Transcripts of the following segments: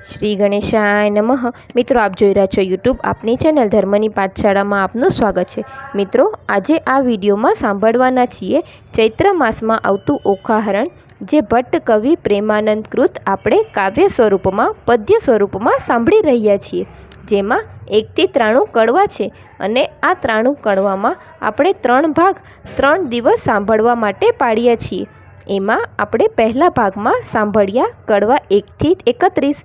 શ્રી ગણેશાય નમઃ। મિત્રો, આપ જોઈ રહ્યા છો યુટ્યુબ આપની ચેનલ ધર્મની પાઠશાળામાં આપનું સ્વાગત છે। મિત્રો, આજે આ વિડીયોમાં સાંભળવાના છીએ ચૈત્ર માસમાં આવતું ઓખાહરણ, જે ભટ્ટ કવિ પ્રેમાનંદ કૃત આપણે કાવ્ય સ્વરૂપમાં પદ્ય સ્વરૂપમાં સાંભળી રહ્યા છીએ, જેમાં 1 થી 93 કડવા છે અને આ 93 કડવામાં આપણે 3 ભાગ 3 દિવસ સાંભળવા માટે પાડ્યા છીએ। એમાં આપણે પહેલા ભાગમાં સાંભળ્યા કડવા 1 થી 31,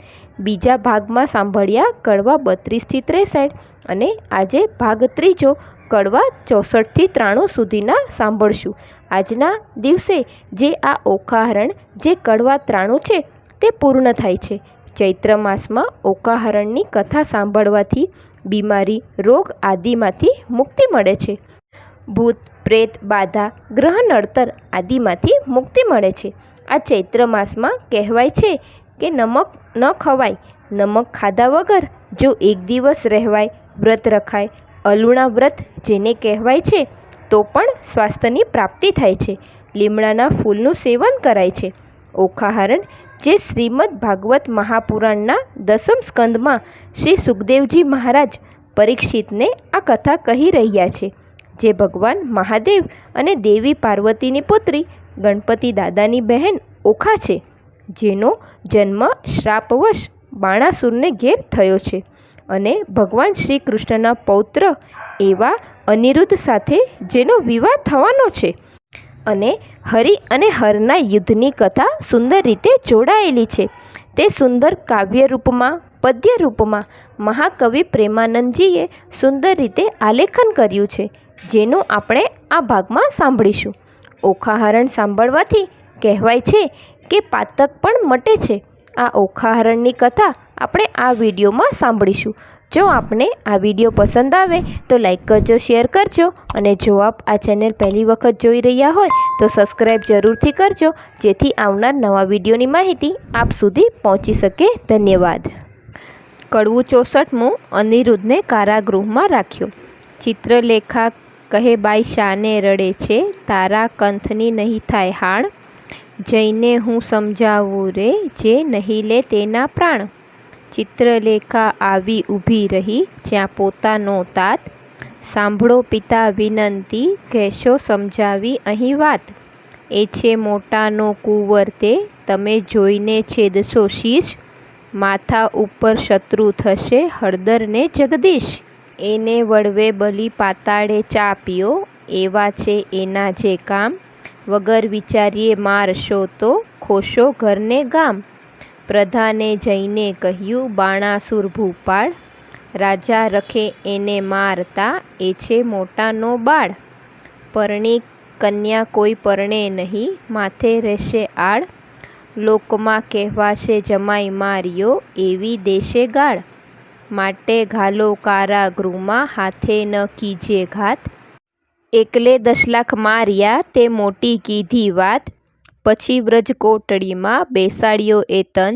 બીજા ભાગમાં સાંભળ્યા કડવા 32 થી 63 અને આજે ભાગ ત્રીજો કડવા 64 થી 93 સુધીના સાંભળશું। આજના દિવસે જે આ ઓખાહરણ જે કડવા 93 છે તે પૂર્ણ થાય છે। ચૈત્ર માસમાં ઓખાહરણની કથા સાંભળવાથી બીમારી, રોગ આદિમાંથી મુક્તિ મળે છે। ભૂત પ્રેત બાધા, ગ્રહ નડતર આદિમાંથી મુક્તિ મળે છે। આ ચૈત્ર માસમાં કહેવાય છે કે નમક ન ખવાય, નમક ખાધા વગર જો 1 દિવસ રહેવાય, વ્રત રખાય, અલુણા વ્રત જેને કહેવાય છે, તો પણ સ્વાસ્થ્યની પ્રાપ્તિ થાય છે। લીમડાના ફૂલનું સેવન કરાય છે। ઓખાહરણ જે શ્રીમદ ભાગવત મહાપુરાણના 10મ સ્કંદમાં શ્રી સુખદેવજી મહારાજ પરીક્ષિતને આ કથા કહી રહ્યા છે, જે ભગવાન મહાદેવ અને દેવી પાર્વતીની પુત્રી ગણપતિ દાદાની બહેન ઓખા છે, જેનો જન્મ શ્રાપવશ બાણાસુરને ઘેર થયો છે અને ભગવાન શ્રી કૃષ્ણના પૌત્ર એવા અનિરુદ્ધ સાથે જેનો વિવાહ થવાનો છે અને હરિ અને હરના યુદ્ધની કથા સુંદર રીતે જોડાયેલી છે। તે સુંદર કાવ્ય રૂપમાં, પદ્ય રૂપમાં મહાકવિ પ્રેમાનંદજીએ સુંદર રીતે આલેખન કર્યું છે, જેનું આપણે આ ભાગમાં સાંભળીશું। ઓખાહરણ સાંભળવાથી કહેવાય છે કે પાતક પણ મટે છે। આ ઓખાહરણની કથા આપણે આ વિડીયોમાં સાંભળીશું। જો આપને આ વિડીયો પસંદ આવે તો લાઈક કરજો, શેર કરજો અને જો આપ આ ચેનલ પહેલી વખત જોઈ રહ્યા હોય તો સબસ્ક્રાઈબ જરૂરથી કરજો, જેથી આવનાર નવા વિડીયોની માહિતી આપ સુધી પહોંચી શકે। ધન્યવાદ। કડવું 64મું અનિરુદ્ધને કારાગૃહમાં રાખ્યો। ચિત્રલેખા કહે બાઈ શાને રડે છે, તારા કંથની નહીં થાય હાણ, જઈને હું સમજાવું રે જે નહીં લે તેના પ્રાણ। ચિત્રલેખા આવી ઊભી રહી જ્યાં પોતાનો તાત, સાંભળો પિતા વિનંતી કહેશો સમજાવી અહીં વાત। એ છે મોટાનો કુંવર તે, તમે જોઈને છેદશો શીશ, માથા ઉપર શત્રુ થશે હળદરને જગદીશ। એને વળવે બલી પાતાળે ચાપ્યો, એવા છે એના જે કામ, વગર વિચારીએ મારશો તો ખોશો ઘરને ગામ। પ્રધાને જઈને કહ્યું બાણાસુર ભૂપાળ, રાજા રખે એને મારતા એ છે મોટાનો બાળ। પરણી કન્યા કોઈ પરણે નહીં, માથે રહેશે આડ, લોકમાં કહેવાશે જમાઈ માર્યો એવી દેશે ગાળ। માટે ઘાલો કારાગૃહમાં હાથે ન કીજે ઘાત, એકલે 10 લાખ માર્યા તે મોટી કીધી વાત। પછી વ્રજ કોટડીમાં બેસાડ્યો એ તન,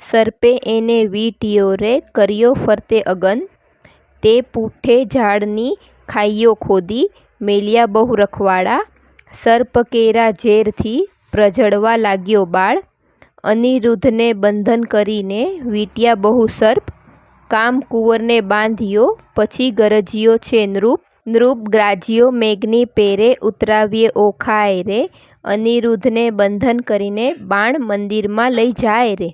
સર્પે એને વીંટ્યો રે કર્યો ફરતે અગન। તે પૂઠે ઝાડની ખાઈઓ ખોદી, મેલ્યા બહુ રખવાડા, સર્પ કેરા ઝેરથી પ્રજળવા લાગ્યો બાળ। અનિરુદ્ધને બંધન કરીને વીંટ્યા બહુ સર્પ, કામ કુંવરને બાંધ્યો પછી ગરજ્યો છે નૃપ। નૃપ ગ્રાજ્યો મેઘની પેરે ઉતરાવ્યે ઓખાય રે, અનિરુદ્ધને બંધન કરીને બાણ મંદિરમાં લઈ જાય રે।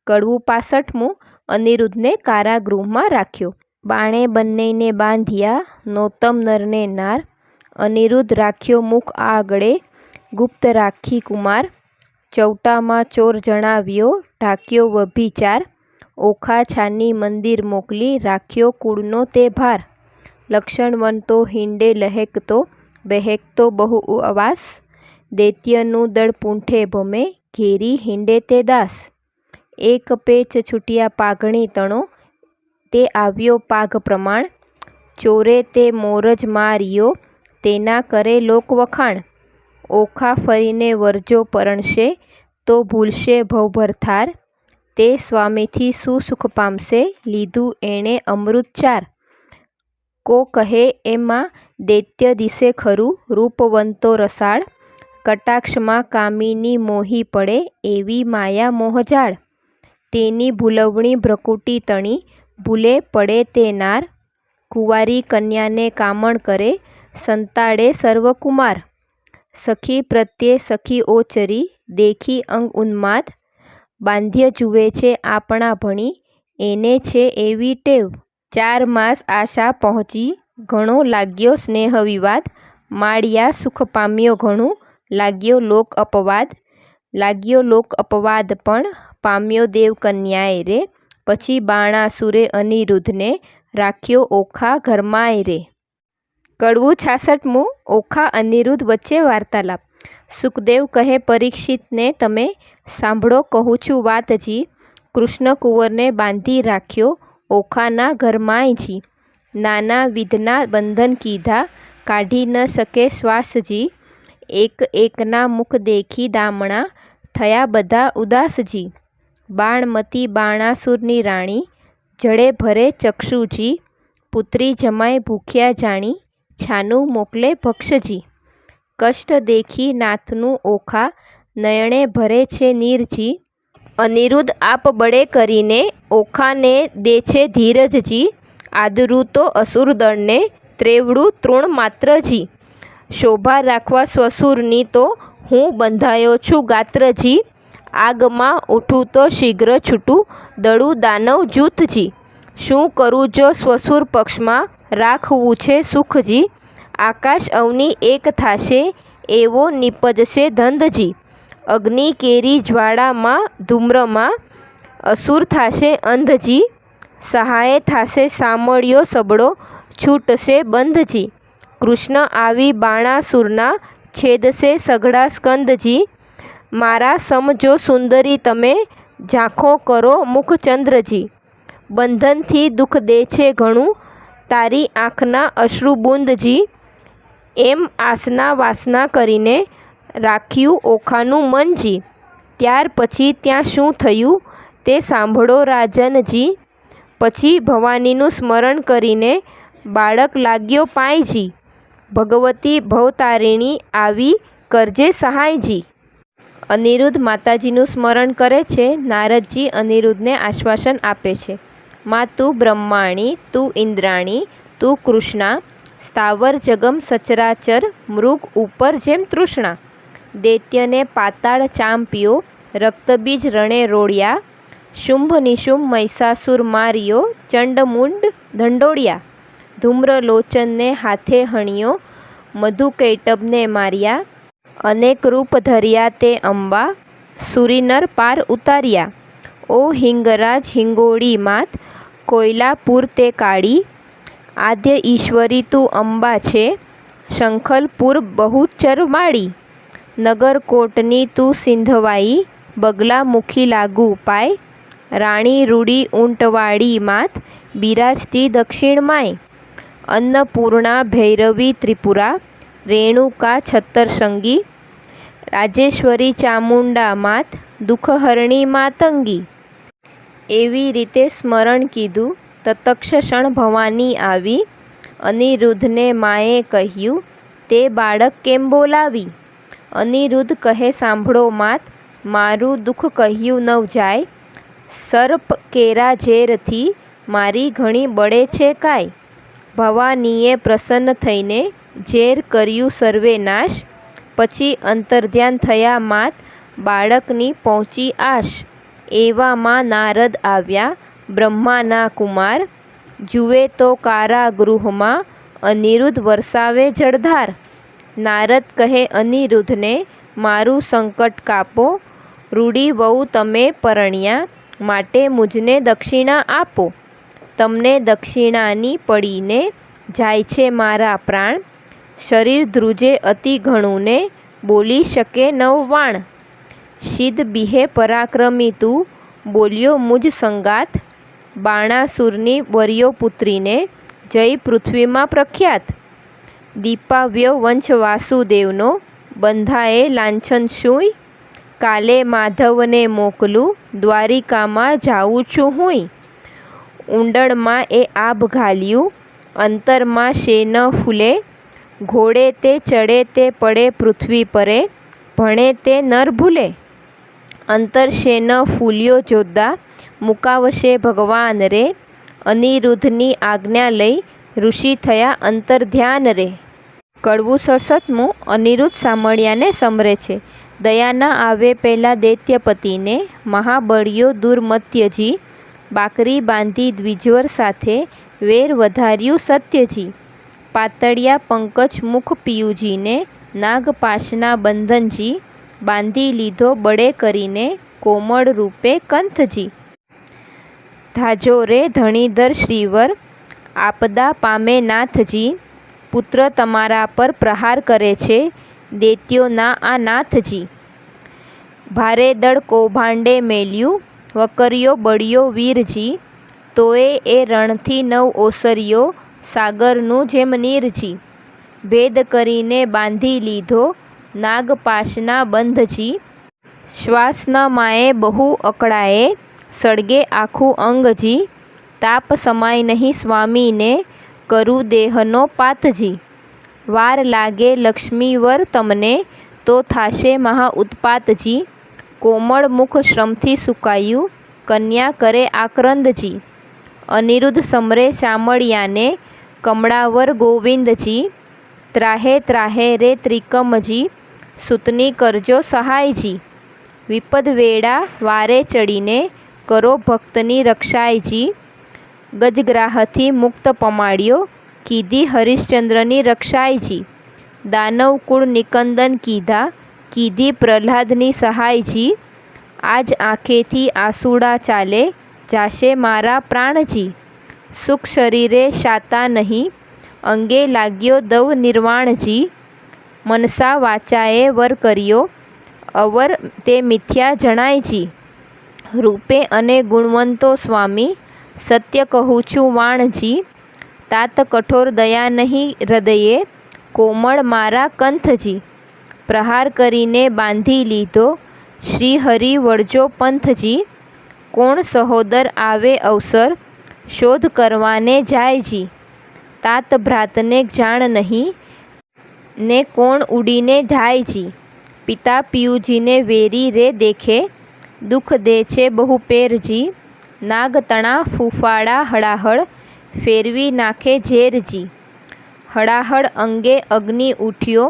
કડવું 65મું અનિરુદ્ધને કારાગૃહમાં રાખ્યો। બાણે બંનેને બાંધ્યા નોતમ નરને નાર, અનિરુદ્ધ રાખ્યો મુખ આગળે ગુપ્ત રાખી કુમાર। ચૌટામાં ચોર જણાવ્યો ઢાંક્યો વ્યભિચાર, ઓખા છાની મંદિર મોકલી રાખ્યો કુળનો તે ભાર। લક્ષણવંતો હિંડે લહેકતો બહેકતો બહુ અવાસ, દૈત્યનું દળ પૂંઠે ભમે ઘેરી હિંડે તે દાસ। એક પેચ છૂટ્યા પાઘણી તણો, તે આવ્યો પાઘ પ્રમાણ, ચોરે તે મોરજ માર્યો તેના કરે લોક વખાણ। ઓખા ફરીને વરજો પરણશે તો ભૂલશે ભવભર થાર, તે સ્વામીથી શું સુખ પામશે લીધું એણે અમૃત ચાર। કો કહે એમાં દૈત્ય દિશે ખરું રૂપવંતો રસાળ, કટાક્ષમાં કામિની મોહી પડે એવી માયા મોહજાળ। તેની ભૂલવણી ભ્રકુટી તણી, ભૂલે પડે તે નાર. કુંવારી કન્યાને કામણ કરે, સંતાડે સર્વકુમાર. સખી પ્રત્યે સખી ઓચરી, દેખી અંગ ઉન્માદ. બાંધ્ય જુએ છે આપણા ભણી, એને છે એવી ટેવ. 4 માસ આશા પહોંચી, ઘણો લાગ્યો સ્નેહ વિવાદ. માળિયા સુખ પામ્યો ઘણું, લાગ્યો લોક અપવાદ. લાગ્યો લોક અપવાદ પણ પામ્યો દેવ કન્યાએ રે. પછી બાણાસુરે અનિરુદ્ધને રાખ્યો ઓખા ઘરમાંય રે. કડવું 66મું. ઓખા અનિરુદ્ધ વચ્ચે વાર્તાલાપ. સુખદેવ કહે પરીક્ષિતને, તમે સાંભળો કહું છું વાતજી. કૃષ્ણ કુંવરને બાંધી રાખ્યો ઓખાના ઘરમાંયજી. નાના વિધના બંધન કીધા, કાઢી ન શકે શ્વાસજી. એક એકના મુખ દેખી દામણા, થયા બધા ઉદાસજી. બાણમતી બાણાસુરની રાણી, જડે ભરે ચક્ષુજી. પુત્રી જમાય ભૂખ્યા જાણી, છાનું મોકલે ભક્ષજી. કષ્ટ દેખી નાથનું ઓખા, નયણે ભરે છે નીરજી. અનિરુદ્ધ આપ બળે કરીને, ઓખાને દે છે ધીરજજી. આદરું તો અસુર દળને, ત્રેવડું તૃણ માત્રજી. શોભા રાખવા સ્વસુરની તો, હું બંધાયો છું ગાત્રજી. આગમાં ઉઠું તો શીઘ્ર છૂટું, દળું દાનવ જૂથજી. શું કરું જો સ્વસુર પક્ષમાં, રાખવું છે સુખજી. આકાશ અવની એક થાશે, એવો નીપજશે ધંધજી. અગ્નિ કેરી જ્વાળામાં ધૂમ્રમાં, અસુર થાશે અંધજી. સહાય થાશે સામળ્યો સબળો, છૂટશે બંધજી. કૃષ્ણ આવી બાણાસુરના, છેદશે સઘળા સ્કંદજી. મારા સમજો સુંદરી તમે, ઝાંખો કરો મુખચંદ્રજી. બંધનથી દુઃખ દે છે ઘણું, તારી આંખના અશ્રુબુંદજી. એમ આસના વાસના કરીને, રાખ્યું ઓખાનું મનજી. ત્યાર પછી ત્યાં શું થયું, તે સાંભળો રાજનજી. પછી ભવાનીનું સ્મરણ કરીને, બાળક લાગ્યો પાયજી. ભગવતી ભવતારિણી આવી, કરજે સહાયજી. અનિરુદ્ધ માતાજીનું સ્મરણ કરે છે. નારદજી અનિરુદ્ધને આશ્વાસન આપે છે. માં તું બ્રહ્માણી, તું ઇન્દ્રાણી, તું કૃષ્ણા. સ્થાવર જગમ સચરાચર, મૃગ ઉપર જેમ તૃષ્ણા. દૈત્યને પાતાળ ચાંપ્યો, રક્તબીજ રણે રોળ્યા. શુંભ નિશુંભ મહિષાસુર માર્યો, ચંડમુંડ ધંડોળ્યા. ધૂમ્રલોચનને હાથે હણ્યો, મધુકૈટભને માર્યા. અનેક રૂપ ધર્યા તે અંબા, સુરીનર પાર ઉતાર્યા. ઓ હિંગરાજ હિંગોળી માત, કોયલાપુર તે કાળી. આદ્ય ઈશ્વરી તું અંબા છે, શંખલપુર બહુચરમાળી. નગરકોટની તું સિંધવાઈ, બગલામુખી લાગુ પાય. રાણી રૂડી ઊંટવાળી માત, બિરાજતી દક્ષિણમાંય. અન્નપૂર્ણા ભૈરવી ત્રિપુરા, રેણુકા છત્તરસંગી. રાજેશ્વરી ચામુંડા માત, દુઃખહરણી માતંગી. એવી રીતે સ્મરણ કીધું, તત્ક્ષણ ભવાની આવી. અનિરુદ્ધને માએ કહ્યું, તે બાળક કેમ બોલાવી. અનિરુદ્ધ કહે સાંભળો માત, મારું દુઃખ કહ્યું ન જાય. સર્પ કેરા ઝેરથી, મારી ઘણી બળે છે કાય. ભવાનીએ પ્રસન્ન થઈને, ઝેર કર્યું સર્વે નાશ. પછી અંતર્ધ્યાન થયા માત, બાળકની પહોંચી આશ. એવામાં નારદ આવ્યા, બ્રહ્માના કુમાર. જુએ તો કારાગૃહમાં, અનિરુદ્ધ વરસાવે જળધાર. નારદ કહે અનિરુદ્ધને, મારું સંકટ કાપો. રૂડી વહુ તમે પરણ્યા, માટે મુજને દક્ષિણા આપો. તમને દક્ષિણાની પડીને, જાય છે મારા પ્રાણ. શરીર ધ્રુજે અતિ ઘણું ને, બોલી શકે નવ વાણ. સિદ્ધ બિહે પરાક્રમી તું, બોલ્યો મુજ સંગાત. બાણાસુરની વર્યો પુત્રીને, જય પૃથ્વીમાં પ્રખ્યાત. દીપાવ્ય વંશ વાસુદેવનો, બંધાએ લાંછન શુંય. કાલે માધવને મોકલું, દ્વારિકામાં જાઉં છું હુંય. ઊંડણમાં એ આભ ઘાલ્યું, અંતરમાં શે ન ફૂલે. ઘોડે તે ચડે તે પડે પૃથ્વી પરે, ભણે તે નર ભૂલે. અંતરશે ન ફૂલ્યો જોદ્દા, મુકાવશે ભગવાન રે, અનિરુદ્ધની આજ્ઞા લઈ ઋષિ થયા અંતર્ધ્યાન રે. કડવું 67મું. અનિરુદ્ધ સામળિયાને સમરે છે. દયા ન આવે પેલા દૈત્યપતિને, મહાબળિયો દુર્મત્યજી, બાકરી બાંધી દ્વિજવર સાથે, વેર વધાર્યું સત્યજી. પાતળિયા પંકજ મુખ પિયુજીને, નાગપાશના બંધનજી, બાંધી લીધો બળે કરીને, કોમળ રૂપે કંથજી. ધાજો રે ધણીધર શ્રીવર, આપદા પામે નાથજી, પુત્ર તમારા પર પ્રહાર કરે છે, દૈત્યોના આ નાથજી. ભારે દળ કૌભાંડે મેલ્યું, વકર્યો બળ્યો વીરજી, તોય એ રણથી નવ ઓસર્યો, સાગરનું જેમ નીરજી. ભેદ કરીને બાંધી લીધો નાગપાશના બંધજી, શ્વાસ ન માએ બહુ અકળાએ, સળગે આખું અંગજી. તાપ સમાય નહીં સ્વામીને, કરું દેહનો પાતજી. વાર લાગે લક્ષ્મીવર તમને, તો થાશે મહા ઉત્પાતજી. કોમળ મુખ શ્રમથી સુકાયું, કન્યા કરે આક્રંદજી. અનિરુદ્ધ સમરે શામળિયાને, કમળાવર ગોવિંદજી. ત્રાહે ત્રાહે રે ત્રિકમજી, સૂતની કરજો સહાયજી. વિપદ વેળા વારે ચડીને, કરો ભક્તની રક્ષાયજી. ગજગ્રાહથી મુક્ત પમાડ્યો, કીધી હરિશ્ચંદ્રની રક્ષાયજી. દાનવ કુળ નિકંદન કીધા, કીધી પ્રહલાદની સહાયજી. આજ આંખેથી આસુડા ચાલે, જાશે મારા પ્રાણજી. સુખ શરીરે શાતા નહીં, અંગે લાગ્યો દવ નિર્વાણજી. મનસા વાચાએ વર કર્યો, અવર તે મિથ્યા જણાયજી. રૂપે અને ગુણવંતો સ્વામી, સત્ય કહું છું વાણજી. તાત કઠોર દયા નહીં હૃદયે, કોમળ મારા કંથજી. પ્રહાર કરીને બાંધી લીધો, શ્રી હરિ વળજો પંથજી. કોણ સહોદર આવે અવસર, શોધ કરવાને જાયજી. તાત ભ્રાતને જાણ નહીં, ને કોણ ઉડીને ધાયજી. પિતા પિયુજીને વેરી રે દેખે, દુઃખ દે છે બહુ પેરજી. નાગતણા ફૂફાડા હળાહળ, ફેરવી નાખે ઝેરજી. હળાહળ અંગે અગ્નિ ઉઠ્યો,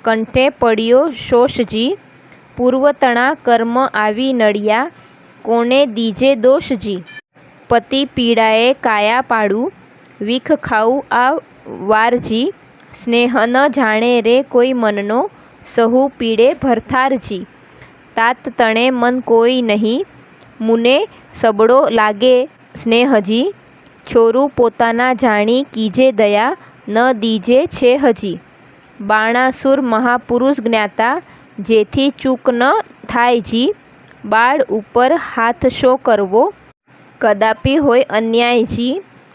કંઠે પડ્યો શોષજી. પૂર્વતણા કર્મ આવી નડ્યા, કોને દીજે દોષજી. પતિ પીડાએ કાયા પાડું, વિખ ખાવું આ વારજી. સ્નેહ ન જાણે રે કોઈ મનનો, સહુ પીડે ભરથારજી. તાત તણે મન કોઈ નહીં, મુને સબળો લાગે સ્નેહજી. છોરું પોતાના જાણી કીજે દયા, ન દીજે છે હજી. બાણાસુર મહાપુરુષ જ્ઞાતા, જેથી ચૂક ન થાયજી. બાળ ઉપર હાથ શો કરવો, કદાપી હોય અન્યાયજી.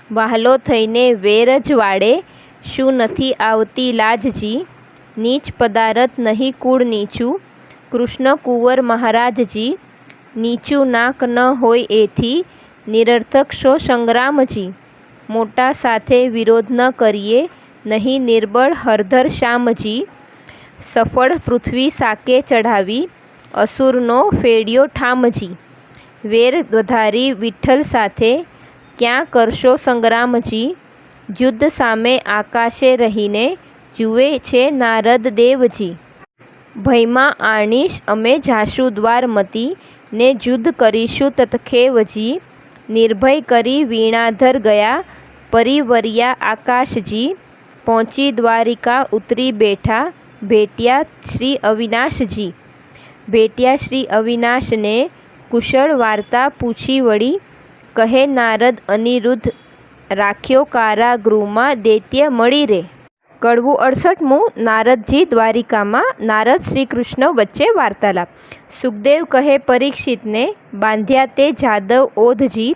વહાલો થઈને વેર જ વાળે, શું નથી આવતી લાજજી. નીચ પદારથ નહીં કુળ નીચું, કૃષ્ણ કુંવર મહારાજજી. નીચું નાક ન હોય એથી, નિરર્થક શો સંગ્રામજી. મોટા સાથે વિરોધ ન કરીએ, નહીં નિર્બળ હરધર શ્યામજી. સફળ પૃથ્વી સાકે ચઢાવી, અસુરનો ફેડ્યો ઠામજી. વેર વધારી વિઠ્ઠલ સાથે, ક્યાં કરશો સંગ્રામજી. યુદ્ધ સામે આકાશે રહીને, જુએ છે નારદ દેવજી. ભયમાં આણીશ અમે જાશું દ્વારમતી, ને યુદ્ધ કરીશું તત્ખેવજી. નિર્ભય કરી વીણાધર ગયા, પરિવર્યા આકાશજી. પહોંચી દ્વારિકા ઉતરી બેઠા, ભેટ્યા શ્રી અવિનાશજી. ભેટ્યા શ્રી અવિનાશને, કુશળ વાર્તા પૂછી વળી. કહે નારદ અનિરુદ્ધ, રાખ્યો કારાગૃહમાં દૈત્ય મળી રે. કડવું 68મું. નારદજી દ્વારિકામાં, નારદ શ્રી કૃષ્ણ વચ્ચે વાર્તાલાપ. સુખદેવ કહે પરીક્ષિતને, બાંધ્યા તે જાદવ ઓધજી.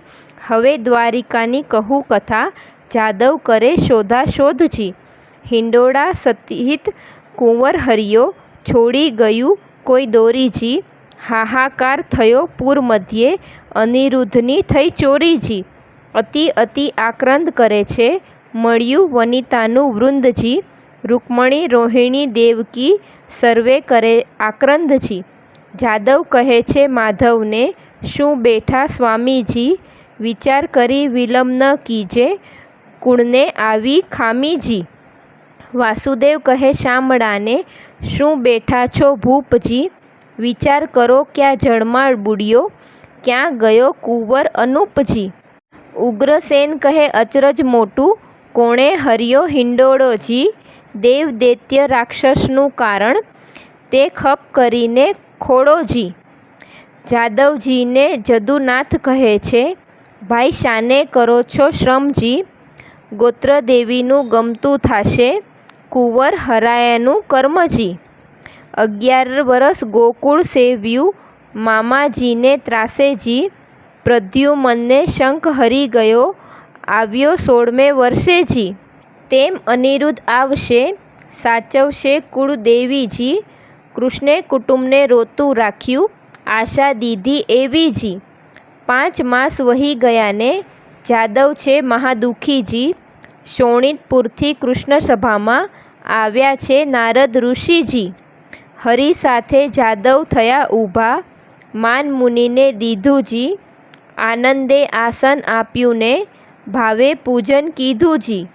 હવે દ્વારિકાની કહું કથા, જાદવ કરે શોધા શોધજી. હિંડોળા સહિત કુંવર હરિયો, છોડી ગયું કોઈ દોરીજી. હાહાકાર થયો પૂર મધ્યે, અનિરુદ્ધની થઈ ચોરીજી. અતિ અતિ આક્રંદ કરે છે, મળ્યું વનિતાનું વૃંદજી. રૂકમણી રોહિણી દેવકી, સર્વે કરે આક્રંદજી. જાદવ કહે છે માધવને, શું બેઠા સ્વામીજી, વિચાર કરી વિલંબ ન કીજે, કુળને આવી ખામીજી. વાસુદેવ કહે શામળાને, શું બેઠા છો ભૂપજી, વિચાર કરો ક્યાં જળમાં બુડ્યો, ક્યાં ગયો કુંવર અનુપજી. ઉગ્રસેન કહે અચરજ મોટું, કોણે હર્યો હિંડોળોજી, દેવ દૈત્ય રાક્ષસનું કારણ, તે ખપ કરીને ખોળોજી. જાદવજીને જદુનાથ કહે છે, ભાઈ શાને કરો છો શ્રમજી, ગોત્રદેવીનું ગમતું થાશે, કુંવર હરાયાનું કર્મજી. 11 વરસ ગોકુળ સેવ્યું, મામાજીને ત્રાસેજી, પ્રદ્યુમનને શંખ હરી ગયો, આવ્યો 16મે વર્ષેજી. તેમ અનિરુદ્ધ આવશે, સાચવશે કુળદેવીજી, કૃષ્ણે કુટુંબને રોતું રાખ્યું, આશા દીધી એવીજી. 5 માસ વહી ગયાને, જાદવ છે મહાદુખીજી, શોણિતપુરથી કૃષ્ણ સભામાં આવ્યા છે નારદ ઋષિજી. હરિ સાથે જાદવ થયા ઊભા, માન મુનિને દીધુંજી, આનંદે આસન આપ્યું ને, ભાવે પૂજન કીધુંજી.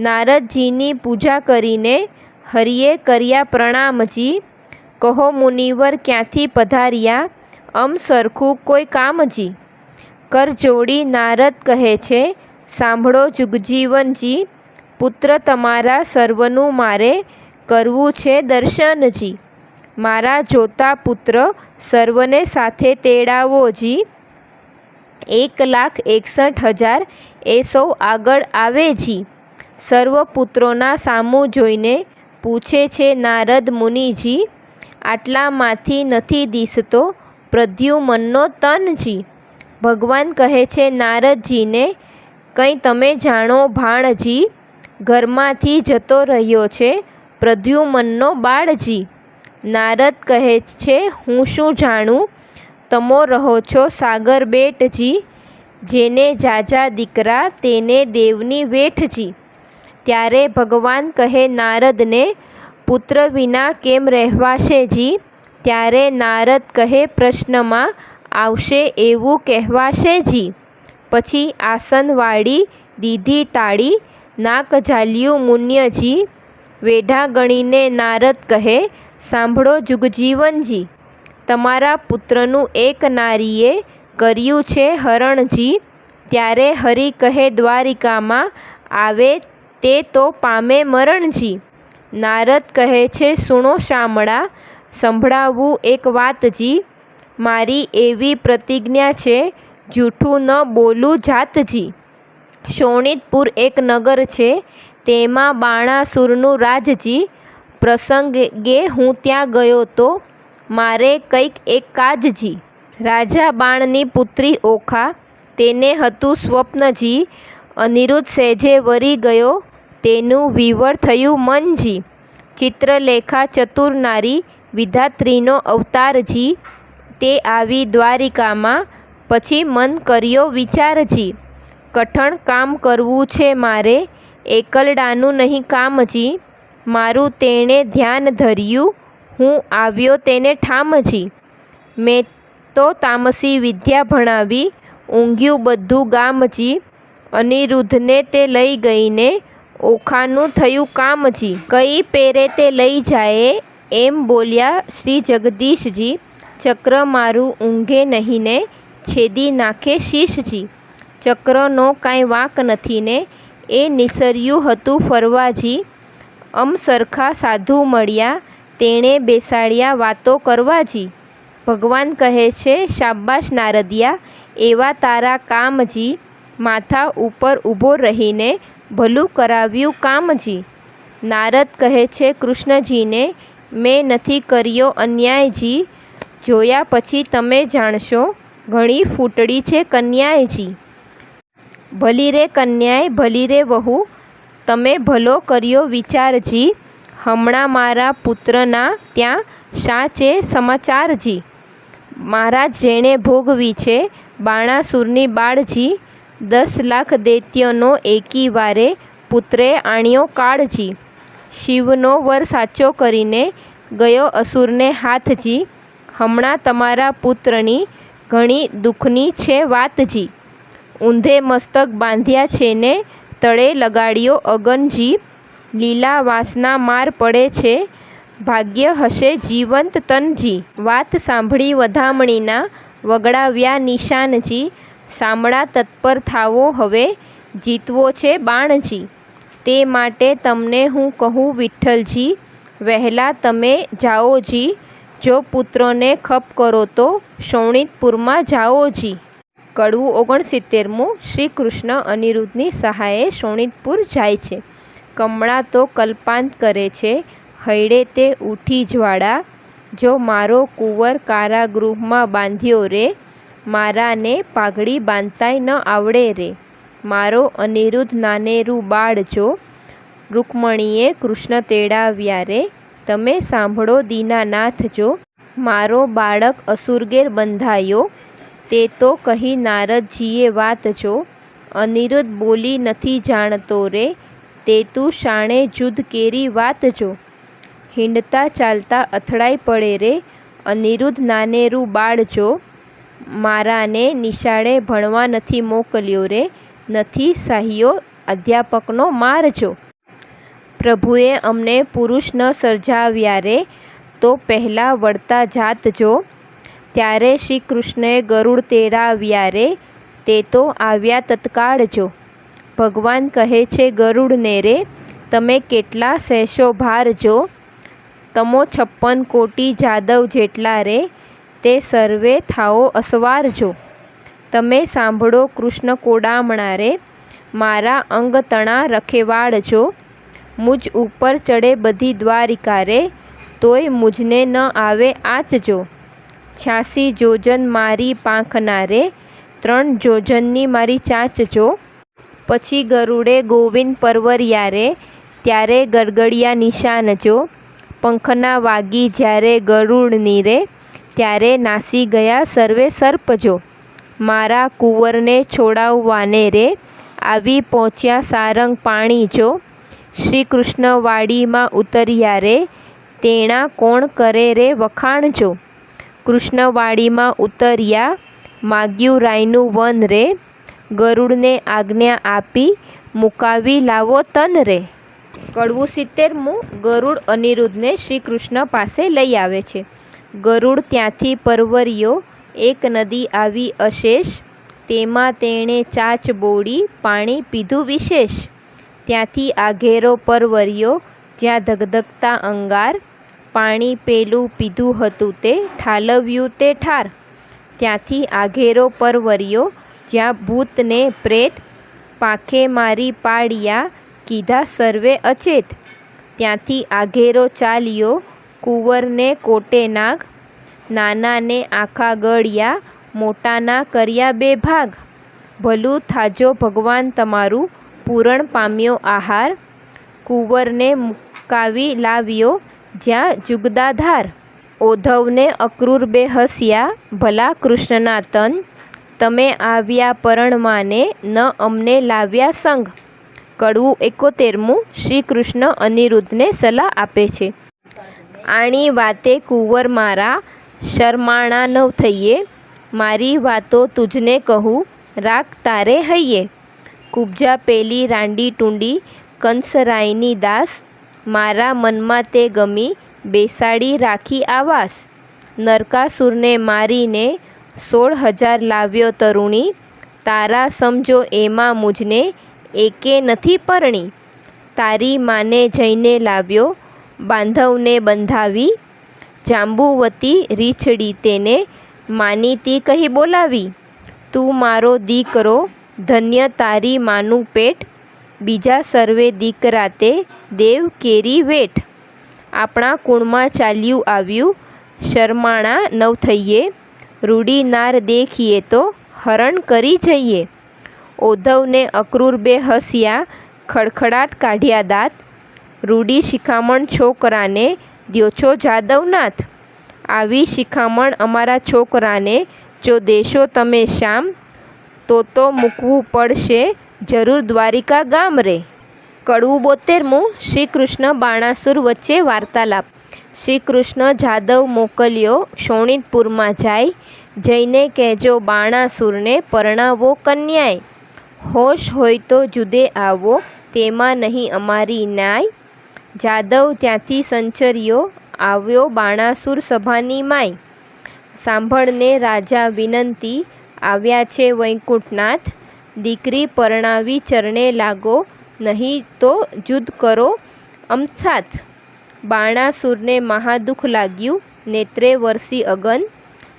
નારદજીની પૂજા કરીને હરિએ કર્યા પ્રણામજી, કહો મુનિવર ક્યાંથી પધાર્યા, અમ સરખું કોઈ કામજી. કરજોડી નારદ કહે છે, સાંભળો જુગજીવનજી, પુત્ર તમારા સર્વનું મારે કરવું છે દર્શનજી. મારા જોતા પુત્ર સર્વને સાથે તેડાવોજી, 1,61,000 એ સૌ આગળ આવેજી. સર્વ પુત્રોના સામું જોઈને પૂછે છે નારદ મુનિજી, આટલામાંથી નથી દિસતો પ્રદ્યુમનનો તનજી. ભગવાન કહે છે નારદજીને, કંઈ તમે જાણો ભાણજી, ઘરમાંથી જતો રહ્યો છે પ્રદ્યુમનનો બાળજી. નારદ કહે છે હું શું જાણું, તમો રહો છો સાગર બેટજી, જેને જાજા દીકરા તેને દેવની વેઠજી. ત્યારે ભગવાન કહે નારદને, પુત્ર વિના કેમ રહેવાશેજી. ત્યારે નારદ કહે પ્રશ્નમાં આવશે એવું કહેવાશેજી. પછી આસન વાળી દીધી તાળી, નાક ઝાલ્યું મુન્યજી. વેઢા ગણીને નારદ કહે, સાંભળો જુગજીવનજી, તમારા પુત્રનું એક નારીએ કર્યું છે હરણજી. ત્યારે હરિ કહે દ્વારિકામાં આવે તે તો પામે મરણજી. નારદ કહે છે સુણો શામળા, સંભળાવું એક વાતજી, મારી એવી પ્રતિજ્ઞા છે, જૂઠું ન બોલું જાતજી. શોણિતપુર એક નગર છે, તેમાં બાણાસુરનું રાજજી. પ્રસંગે હું ત્યાં ગયો તો, મારે કંઈક એક કાજજી. રાજા બાણની પુત્રી ઓખા, તેને હતું સ્વપ્નજી, અનિરુદ્ધ સહેજે વરી ગયો, તેનું વિવર થયું મનજી. ચિત્રલેખા ચતુર નારી, વિધાત્રીનો અવતારજી, તે આવી દ્વારિકામાં, પછી મન કર્યો વિચારજી. કઠણ કામ કરવું છે મારે, એકલડાનું નહીં કામજી. મારું તેણે ધ્યાન ધર્યું, હું આવ્યો તેને ઠામજી. મેં તો તામસી વિદ્યા ભણાવી, ઊંઘ્યું બધું ગામજી. અનિરુદ્ધને તે લઈ ગઈને, ઓખાનું થયું કામજી. કઈ પેરે તે લઈ જાય, એમ બોલ્યા શ્રી જગદીશજી. ચક્ર મારું ઊંઘે નહીં ને, છેદી નાખે શીશજી. ચક્રનો કાંઈ વાંક નથી ને, એ નિસર્યું હતું ફરવાજી. સરખા સાધુ મળ્યા, તેણે બેસાડ્યા વાતો કરવાજી. ભગવાન કહે છે શાબાશ નારદિયા, એવા તારા કામજી. માથા ઉપર ઊભો રહીને ભલું કરાવ્યું કામજી. નારદ કહે છે કૃષ્ણજીને, મેં નથી કર્યો અન્યાયજી. જોયા પછી તમે જાણશો, ઘણી ફૂટડી છે કન્યાયજી. ભલી રે કન્યાય ભલી રે વહુ, તમે ભલો કર્યો વિચારજી. હમણાં મારા પુત્રના ત્યાં શા છે સમાચારજી. મહારાજ જેણે ભોગવી છે બાણાસુરની બાળજી. 10 લાખ દૈત્યનો એકી વારે પુત્રે આણ્યો કાળજી. શિવનો વર સાચો કરીને ગયો અસુરને હાથજી. હમણાં તમારા પુત્રની ઘણી દુઃખની છે વાતજી. ઊંધે મસ્તક બાંધ્યા છે ને તળે લગાડ્યો અગનજી. લીલા વાસના માર પડે છે, ભાગ્ય હશે જીવંત તનજી. વાત સાંભળી વધામણીના વગડાવ્યા નિશાનજી. સામળા તત્પર થાવો હવે, જીતવો છે બાણજી. તે માટે તમને હું કહું વિઠ્ઠલજી, વહેલા તમે જાઓજી. જો પુત્રોને ખપ કરો તો શોણિતપુરમાં જાઓજી. કડવું 69. શ્રી કૃષ્ણ અનિરુદ્ધની સહાયે શોણિતપુર જાય છે. કમળા તો કલ્પાંત કરે છે, હૈડે તે ઉઠી જ્વાળા. જો મારો કુંવર કારાગૃહમાં બાંધ્યો રે, મારાને પાઘડી બાંધતાય ન આવડે રે. મારો અનિરુદ્ધ નાનેરું બાળ જો, રૂકમણીએ કૃષ્ણ તેડાવ્યા રે. તમે સાંભળો દીનાનાથ જો, મારો બાળક અસુરગેર બંધાયો. તે તો કહી નારદજીએ વાત જો, અનિરુદ્ધ બોલી નથી જાણતો રે. તે તું શાણે જુદ કેરી વાત જો, હિંડતા ચાલતા અથડાઈ પડે રે. અનિરુદ્ધ નાનેરું બાળ જો, મારાને નિશાળે ભણવા નથી મોકલ્યો રે. નથી સહ્યો અધ્યાપકનો મારજો. પ્રભુએ અમને પુરુષ ન સર્જાવ્યા રે, તો પહેલાં વળતા જાત જો. ત્યારે શ્રી કૃષ્ણએ ગરુડ તેડાવ્યા રે, તે તો આવ્યા તત્કાળ જો. ભગવાન કહે છે ગરુડને રે, તમે કેટલા સહેશો ભાર જો. તમો 56 કોટી જાદવ જેટલા રે, તે સર્વે થાઓ અસવાર જો. તમે સાંભળો કૃષ્ણ કોડામણા રે, મારા અંગ તણા રખેવાળ જો. મુજ ઉપર ચડે બધી દ્વારિકા રે, તોય મુજને ન આવે આંચજો. 86 જોજન મારી પાંખના રે, 3 જોજનની મારી ચાંચ જો. પછી ગરુડે ગોવિંદ પરવર્યા રે, ત્યારે ગરગડિયા નિશાન જો. પંખના વાગી જ્યારે ગરુડની રે, ત્યારે નાસી ગયા સર્વે સર્પ જો. મારા કુંવરને છોડાવવાને રે, આવી પહોંચ્યા સારંગ પાણી જો. શ્રી કૃષ્ણ વાડીમાં ઉતર્યા રે, તેણા કોણ કરે રે વખાણ જો. કૃષ્ણવાડીમાં ઉતર્યા, માગ્યું રાયનું વન રે. ગરુડને આજ્ઞા આપી, મુકાવી લાવો તન રે. કડવું 70. ગરુડ અનિરુદ્ધને શ્રી કૃષ્ણ પાસે લઈ આવે છે. ગરુડ ત્યાંથી પરવર્યો, એક નદી આવી અશેષ. તેમાં તેણે ચાચ બોળી, પાણી પીધું વિશેષ. ત્યાંથી આઘેરો પરવર્યો, જ્યાં ધગધગતા અંગાર. પાણી પેલું પીધું હતું તે ઠાલવ્યું તે ઠાર. ત્યાંથી આઘેરો પરવર્યો, જ્યાં ભૂત ને પ્રેત. પાંખે મારી પાડ્યા, કીધા સર્વે અચેત. ત્યાંથી આઘેરો ચાલ્યો, કુંવરને કોટે નાગ. નાનાને આખા ગળ્યા, મોટાના કર્યા 2 ભાગ. ભલું થાજો ભગવાન તમારું, પૂરણ પામ્યો આહાર. કુંવરને મુકાવી લાવ્યો, જ્યાં જુગદાધાર. ઓધવને અક્રૂર 2 હસ્યા, ભલા કૃષ્ણના તન. તમે આવ્યા પરણમાને, ન અમને લાવ્યા સંગ. કડવું 71. શ્રી કૃષ્ણ અનિરુદ્ધને સલાહ આપે છે. આણી વાતે કુંવર મારા, શરમાણા ન થઈએ. મારી વાતો તુજને કહું, રાખ તારે હૈયે. કુબજા પેલી રાંડી ટૂંડી, કંસરાયની દાસ. મારા મનમાં તે ગમી, બેસાડી રાખી આવાસ. નરકાસુરને મારીને, 16,000 લાવ્યો તરુણી. તારા સમજો એમાં મુજને, એકે નથી પરણી. તારી માને જઈને લાવ્યો, બાંધવને બંધાવી. જાંબુવતી રીછડી તેને, માનીતી કહી બોલાવી. તું મારો દીકરો, ધન્ય તારી માનું પેટ. બીજા સર્વે દીકરા તે, દેવ કેરી વેઠ. આપણા કુળમાં ચાલ્યું આવ્યું, શરમાણા નવ થઈએ. રૂડી નાર દેખીએ તો, હરણ કરી જઈએ. ઓધવને અક્રૂર 2 હસ્યા, ખડખડાટ કાઢ્યા દાંત. રૂડી શિખામણ છોકરાને, દ્યો છો જાદવનાથ. આવી શિખામણ અમારા છોકરાને, જો દેશો તમે શ્યામ. તો મૂકવું પડશે, જરૂર દ્વારિકા ગામ રે. કડવું 72. શ્રી કૃષ્ણ બાણાસુર વચ્ચે વાર્તાલાપ. શ્રી કૃષ્ણ જાદવ મોકલ્યો શોણિતપુરમાં જાય, જઈને કહેજો બાણાસુરને પરણાવો કન્યાય. હોશ હોય તો જુદે આવો, તેમાં નહીં અમારી ન્યાય. જાદવ ત્યાંથી સંચર્યો, આવ્યો બાણાસુર સભાની માય. સાંભળને રાજા વિનંતી, આવ્યા છે વૈકુંઠનાથ. દીકરી પરણાવી ચરણે લાગો, નહીં તો જુદ કરો અમથાથ. બાણાસુરને મહાદુખ લાગ્યું, નેત્રે વરસી અગન.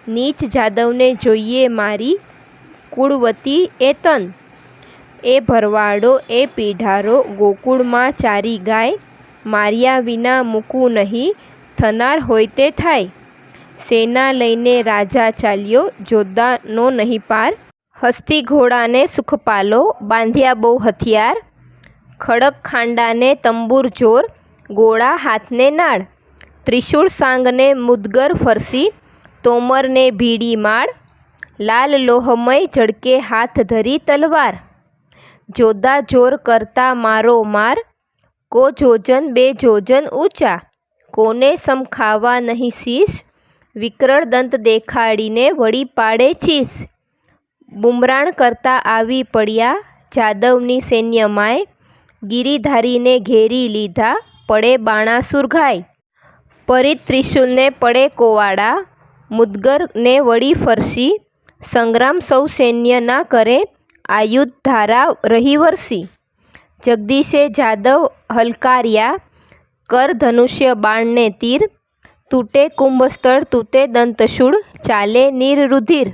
નીચ જાદવને જોઈએ મારી, કુળવતી એ તન. એ ભરવાડો એ પીઢારો, ગોકુળમાં ચારી ગાય. માર્યા વિના મૂકું નહીં, થનાર હોય તે થાય. સેના લઈને રાજા ચાલ્યો, જોધાનો નહીં પાર. હસ્તી ઘોડાને સુખપાલો, બાંધ્યા બહુ હથિયાર. ખડક ખાંડાને તંબુર જોર, ગોળા હાથને નાળ. ત્રિશૂળ સાંગને મુદગર ફરસી, તોમરને ભીડી માળ. લાલ લોહમય ઝળકે હાથ ધરી તલવાર. જોધા જોર કરતા મારો માર, કો જોજન બે જોજન ઊંચા. કોને સમખાવા નહીં શીશ, વિકરણ દંત દેખાડીને વળી પાડે ચીસ. બુમરાણ કરતા આવી પડ્યા જાદવની સૈન્યમાય. ગિરિધારીને ઘેરી લીધા, પડે બાણાસુર ઘાય. પરિત ત્રિશુલને પડે કોવાડા, મુદગરને વળી ફરસી. સંગ્રામ સૌ સૈન્ય ના કરે, આયુધ ધારા રહી વરસી. જગદીશે જાદવ હલકાર્યા, કર ધનુષ્ય બાણને તીર. તૂટે કુંભસ્થળ તૂટે દંતશૂળ, ચાલે નીર રુધિર.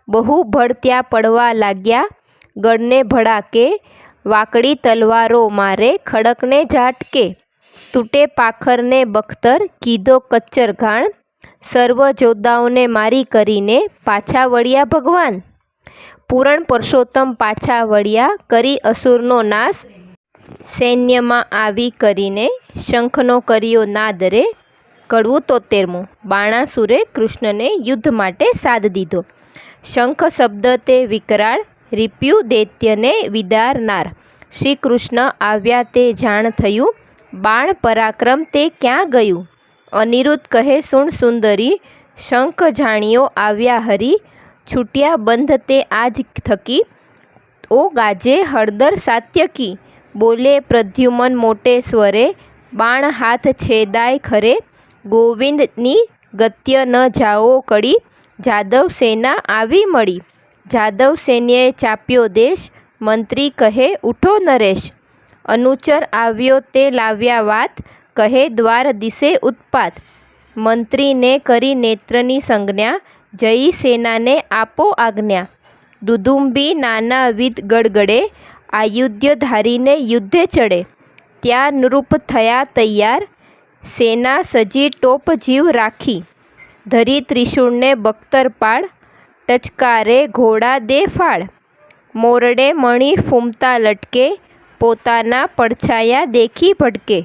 બહુ ભળ ત્યાં પડવા લાગ્યા, ગળને ભડાકે. વાકડી તલવારો મારે, ખડકને ઝાટકે. તૂટે પાખરને બખ્તર, કીધો કચ્ચર ઘાણ. સર્વ જોદ્ધાઓને મારી કરીને, પાછા વળ્યા ભગવાન. પૂરણ પુરુષોત્તમ પાછા વળ્યા, કરી અસુરનો નાશ. સૈન્યમાં આવી કરીને, શંખનો કર્યો નાદ રે. કડવું 73મું. બાણાસુરે કૃષ્ણને યુદ્ધ માટે સાદ દીધો. શંખ શબ્દ તે વિકરાળ, રીપ્યું દૈત્યને વિદારનાર. શ્રી કૃષ્ણ આવ્યા તે જાણ થયું, બાણ પરાક્રમ તે ક્યાં ગયું. અનિરુદ્ધ કહે સુણ સુંદરી, શંખ જાણ્યો આવ્યા હરી. છૂટ્યા બંધ તે આજ થકી, ઓ ગાજે હળદર સાત્યકી. બોલે પ્રદ્યુમન મોટે સ્વરે, બાણ હાથ છેદાય ખરે. ગોવિંદની ગત્ય ન જાઓ કડી, જાદવ સેના આવી મળી. જાદવ સૈન્યએ ચાપ્યો દેશ, મંત્રી કહે ઉઠો નરેશ. અનુચર આવ્યો તે લાવ્યા વાત, કહે દ્વાર દિશે ઉત્પાત. મંત્રીને કરી નેત્રની સંજ્ઞા, જઈ સેનાને આપો આજ્ઞા. દુદુંબી નાનાવિધ ગડગડે, આયુધ્ય ધારીને યુદ્ધે ચડે. ત્યાં નૃપ થયા તૈયાર, સેના સજી ટોપ જીવ રાખી. ધરી ત્રિશૂળને બખ્તર પાડ, ટચકારે ઘોડા દે ફાળ. મોરડે મણી ફૂમતા લટકે, પોતાના પડછાયા દેખી ભટકે.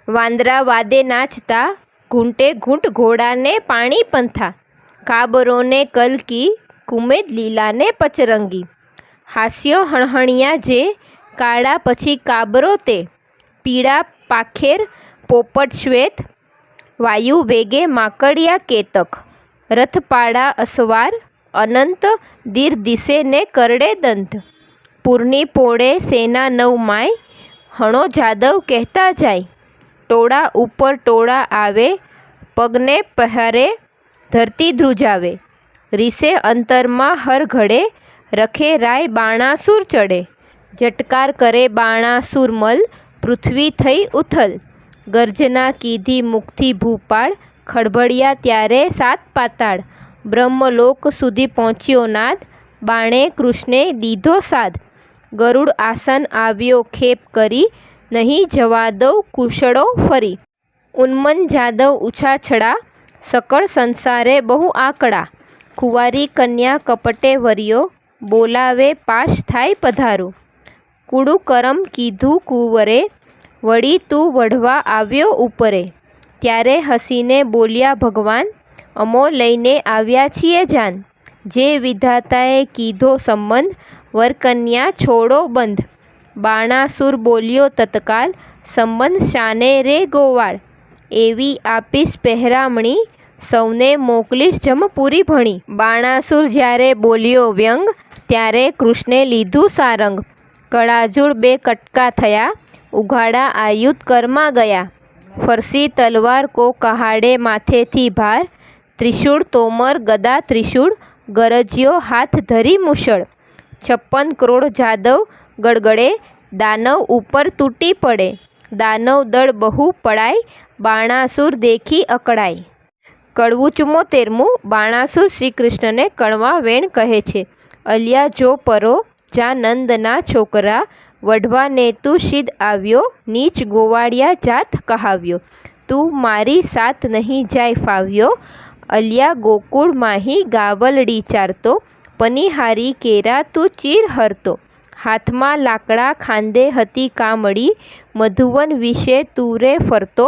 વાંદરા વાદે નાચતા, ઘૂંટે ઘૂંટ ઘોડાને પાણી પંથા. કાબરોને કલકી, કુમેદ લીલાને પચરંગી. હાસ્યો હણહણિયા જે, કાળા પછી કાબરો તે. પીળા પાખેર પોપટ શ્વેત, વાયુ વેગે માકડિયા કેતક. રથપાડા અસવાર, અનંત દીર દિશે ને કરડે દંત. પૂરની પોળે સેના નવ માય, હણો જાદવ કહેતા જાય. ટોળા ઉપર ટોળા આવે, પગને પહારે ધરતી ધ્રુજાવે. રીસે અંતરમાં હર ઘડે, રખે રાય બાણાસુર ચડે. જટકાર કરે બાણાસુર મલ, પૃથ્વી થઈ ઉથલ. ગર્જના કીધી મુખથી ભૂપાળ, ખળભળ્યા ત્યારે સાત પાતાળ. બ્રહ્મલોક સુધી પહોંચ્યો નાદ, બાણે કૃષ્ણે દીધો સાદ. ગરુડ આસન આવ્યો ખેપ કરી, નહીં જવા દઉં કુશળો ફરી. ઉન્મન જાદવ ઉછાછડા, સકળ સંસારે બહુ આકડા. કુંવારી કન્યા કપટે વર્યો, બોલાવે પાશ થાય પધારું. કુડું કરમ કીધું કુંવરે, વળી તું વઢવા આવ્યો ઉપરે. ત્યારે હસીને બોલ્યા ભગવાન, અમો લઈને આવ્યા છીએ જાન. જે વિધાતાએ કીધો સંબંધ, વરકન્યા છોડો બંધ. બાણાસુર બોલ્યો તત્કાલ, સંબંધ શાને રે ગોવાળ. એવી આપીશ પહેરામણી, સૌને મોકલીશ જમપુરી ભણી. બાણાસુર જ્યારે બોલ્યો વ્યંગ, ત્યારે કૃષ્ણે લીધું સારંગ. કળાજુળ બે કટકા થયા, ઉઘાડા આયુધ કરમાં ગયા. ફરસી તલવાર કો કહાડે માથેથી ભાર, ત્રિશૂળ તોમર ગદા ત્રિશૂળ, ગરજ્યો હાથ ધરી મુશળ. 56 કરોડ જાદવ ગડગડે, દાનવ ઉપર તૂટી પડે. દાનવ દળ બહુ પડાય, બાણાસુર દેખી અકળાય. કડવું 74મું. બાણાસુર શ્રી કૃષ્ણને કણવા વેણ કહે છે. અલિયા જો પરો જા નંદના છોકરા, વઢવા ને તું સિદ્ધ આવ્યો, નીચ ગોવાળિયા જાત કહાવ્યો. તું મારી સાથ નહીં જાય ફાવ્યો, અલિયા ગોકુળ માહી ગાવલડી ચારતો, પનિહારી કેરા તું ચીર હરતો. હાથમાં લાકડા ખાંદે હતી કામડી, મધુવન વિશે તુરે ફરતો.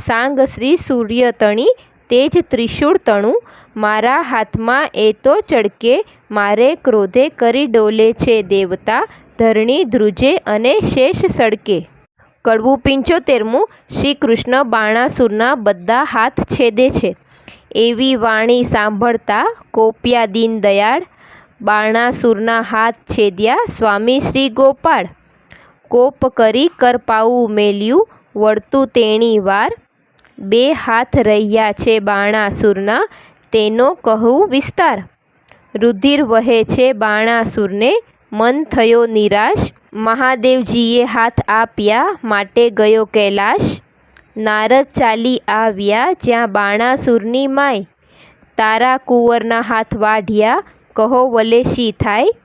સાંગ શ્રી સૂર્ય તણી, તેજ ત્રિશૂળ તણું, મારા હાથમાં એ તો ચડકે, મારે ક્રોધે કરી ડોલે છે દેવતા, ધરણી ધ્રુજે અને શેષ સડકે. કડવું 75મું. શ્રી કૃષ્ણ બાણાસુરના બધા હાથ છેદે છે. એવી વાણી સાંભળતા કોપ્યા દીન દયાળ, બાણાસુરના હાથ છેદ્યા સ્વામી શ્રી ગોપાળ. કોપ કરી કરપાવું મેલ્યું, વળતું તેણી વાર. બે હાથ રહ્યા છે બાણાસુરના, તેનો કહું વિસ્તાર. રુધિર વહે છે બાણાસુરને, મન થયો નિરાશ. મહાદેવજીએ હાથ આપ્યા, માટે ગયો કૈલાશ. નારદ ચાલી આવ્યા જ્યાં બાણાસુરની માય, તારા કુંવરના હાથ વાઢ્યા, કહો વલે શી થાય.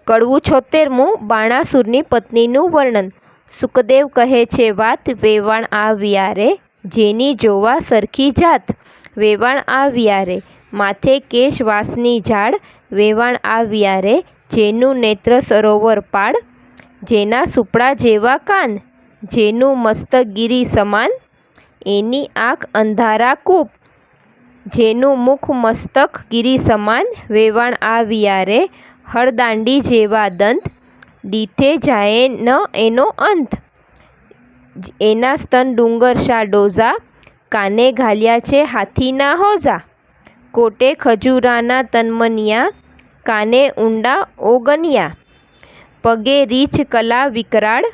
કડવું 76મું. બાણાસુરની પત્નીનું વર્ણન. સુખદેવ કહે છે વાત, વેવાણ આવ્યા રે, જેની જોવા સરખી જાત. વેવાણ આવ્યા રે, માથે કેશ વાસની ઝાડ, વેવાણ આવ્યા રે, જેનું નેત્ર સરોવર પાડ. જેના સુપડા જેવા કાન, જેનું મસ્તક ગિરી સમાન, એની આંખ અંધારા કૂપ, જેનું મુખ મસ્તક ગિરી સમાન. વેવાણ આવ્યા રે, હળદાંડી જેવા દંત, દીઠે જાય ન એનો અંત. એના સ્તન ડુંગર શા ડોઝા, કાને ઘાલ્યા છે હાથીના હોજા. કોટે ખજૂરાના તનમનિયા, કાને ઊંડા ઓગનિયા. પગે રીછ કલા વિકરાળ,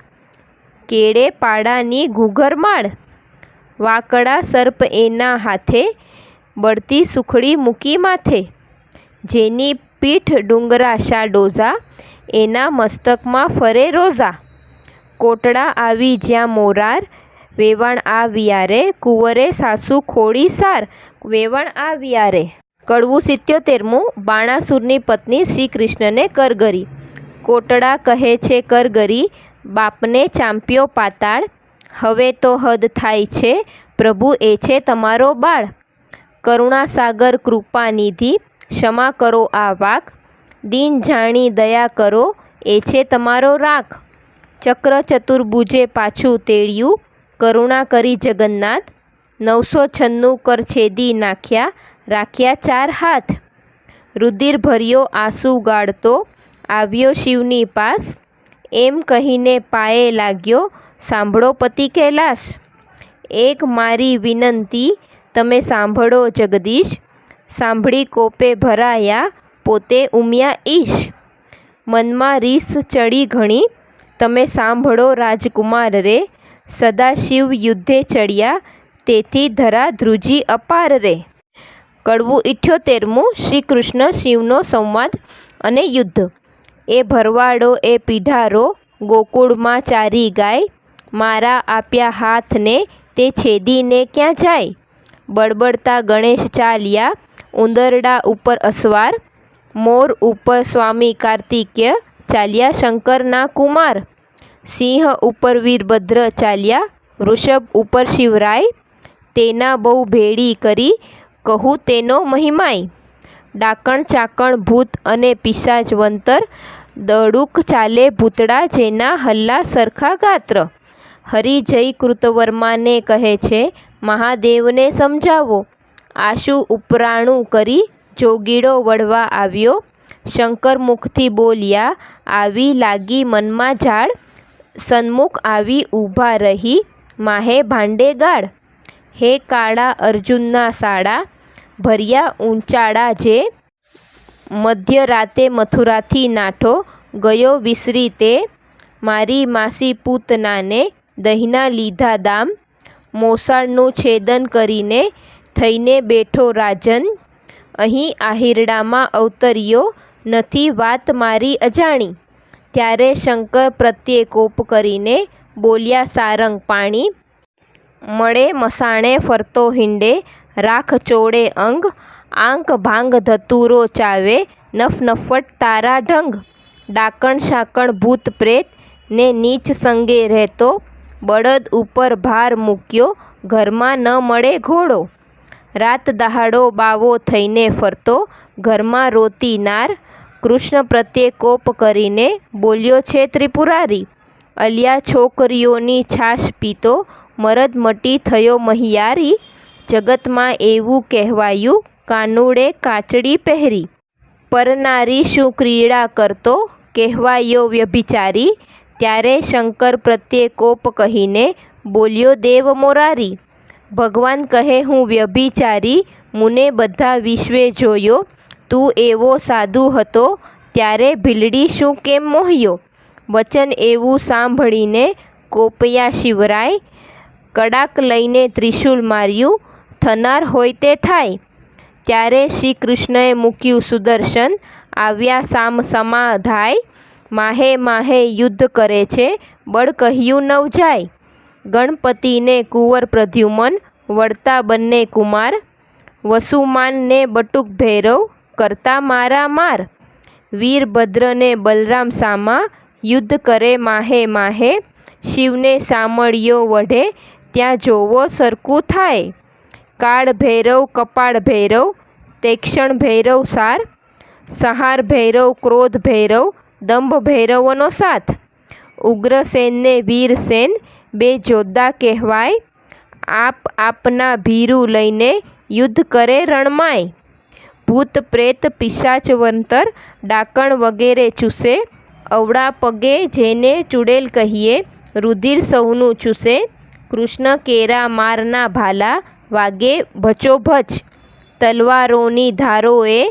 કેળે પાડાની ઘૂઘરમાળ. વાકડા સર્પ એના હાથે, બળતી સુખડી મૂકી માથે. જેની પીઠ ડુંગરા શા ડોઝા, એના મસ્તકમાં ફરે રોઝા. કોટડા આવી જ્યાં મોરાર, વેવાણ આવ્યા રે, કુંવરે સાસુ ખોડી સાર. વેવાણ આવ્યા રે. કડવું 77મું. બાણાસુરની પત્ની શ્રી કૃષ્ણને કરગરી. કોટડા કહે છે કરગરી, બાપને ચાંપ્યો પાતાળ. હવે તો હદ થાય છે, પ્રભુ એ છે તમારો બાળ. કરુણાસાગર કૃપાનિધિ, ક્ષમા કરો આ વાક. દીન જાણી દયા કરો, એ છે તમારો રાખ. ચક્ર ચતુર્ભુજે પાછું તેડ્યું, કરુણા કરી જગન્નાથ. 996 કર છેદી નાખ્યા, રાખ્યા 4 હાથ. રુધિર ભર્યો આંસુ ગાળતો, આવ્યો શિવની પાસ. એમ કહીને પાયે લાગ્યો, સાંભળો પતિ કૈલાસ. એક મારી વિનંતી તમે સાંભળો જગદીશ, સાંભળી કોપે ભરાયા, પોતે ઉમ્યા ઈશ. મનમાં રીસ ચડી ઘણી, તમે સાંભળો રાજકુમાર રે, સદાશિવ યુદ્ધે ચડ્યા, તેથી ધરા ધ્રુજી અપાર રે. કડવું 78મું. શ્રી કૃષ્ણ શિવનો સંવાદ અને યુદ્ધ. એ ભરવાડો એ પીઢારો, ગોકુળમાં ચારી ગાય. મારા આપ્યા હાથને તે છેદીને ક્યાં જાય. બળબડતા ગણેશ ચાલ્યા, ઉંદરડા ઉપર અસવાર. મોર ઉપર સ્વામી કાર્તિકેય, ચાલ્યા શંકરના કુમાર. સિંહ ઉપર વીરભદ્ર ચાલ્યા, વૃષભ ઉપર શિવરાય. તેના બહુ ભેડી કરી, કહું તેનો મહિમાય. ડાકણ ચાકણ ભૂત અને પિશાચ વંતર, દડુક ચાલે ભૂતડા જેના હલ્લા સરખા ગાત્ર. હરિજય કૃતવર્માને કહે છે, મહાદેવને સમજાવો. આશુ ઉપરાણું કરી, જોગીડો વળવા આવ્યો. શંકર મુખથી બોલ્યા, આવી લાગી મનમાં ઝાડ. સન્મુખ આવી ઊભા રહી, માહે ભાંડે ગાળ. હે કાળા અર્જુનના સાડા, ભર્યા ઊંચાડા જે, મધ્યરાતે મથુરાથી નાઠો ગયો વિસરી તે, મારી માસી પૂતનાને દહીંના લીધા દામ, મોસાળનું છેદન કરીને થઈને બેઠો રાજન, અહીં આહિરડામાં અવતર્યો નથી વાત મારી અજાણી, ત્યારે શંકર પ્રત્યે કોપ કરીને બોલ્યા સારંગ પાણી, મળે મસાણે ફરતો હિંડે રાખ ચોળે અંગ, આંક ભાંગ ધતુરો ચાવે નફનફટ તારા ઢંગ, ડાકણ શાકણ ભૂત પ્રેત ને નીચ સંગે રહેતો, બળદ ઉપર ભાર મૂક્યો ઘરમાં ન મળે ઘોડો, રાત દહાડો બાવો થઈને ફરતો ઘરમાં રોતી નાર, કૃષ્ણ પ્રત્યે કોપ કરીને બોલ્યો છે ત્રિપુરારી, અલિયા છોકરીઓની છાશ પીતો મરદ મટી થયો મહિયારી, જગતમાં એવું કહેવાયું કાનુડે કાચડી પહેરી, પરનારી શું ક્રીડા કરતો કહેવાયો વ્યભિચારી, ત્યારે શંકર પ્રત્યે કોપ કહીને બોલ્યો દેવ મોરારી, ભગવાન કહે હું વ્યભિચારી મુને બધા વિશ્વે જોયો, તું એવો સાધુ હતો ત્યારે ભીલડી શું કેમ મોહ્યો, વચન એવું સાંભળીને કોપયા શિવરાય, કડાક લઈને ત્રિશૂલ માર્યું થનાર હોય તે થાય, ત્યારે શ્રી કૃષ્ણએ મૂક્યું સુદર્શન આવ્યા સામ સમાધાય, માહે માહે યુદ્ધ કરે છે બળ કહ્યું નવ જાય, ગણપતિને કુંવર પ્રદ્યુમન વળતા બંને કુમાર, વસુમાનને બટુક ભૈરવ કરતા મારા માર, વીરભદ્રને બલરામ સામા યુદ્ધ કરે માહે માહે, શિવને સામળિયો વઢે ત્યાં જોવો સરખું થાય, કાળ ભૈરવ કપાળ ભૈરવ તેક્ષણ ભૈરવ સાર, સંહાર ભૈરવ ક્રોધ ભૈરવ દંભ ભૈરવોનો સાથ, ઉગ્રસેનને વીરસેન બે જોદ્ધા કહેવાય, આપ આપના ભીરું લઈને યુદ્ધ કરે રણમાય, ભૂત પ્રેત પિશાચ વંતર ડાકણ વગેરે ચૂસે, અવળા પગે જેને ચૂડેલ કહીએ રુધિર સૌનું ચૂસે, કૃષ્ણ કેરા મારના ભાલા વાગે ભચોભચ, તલવારોની ધારોએ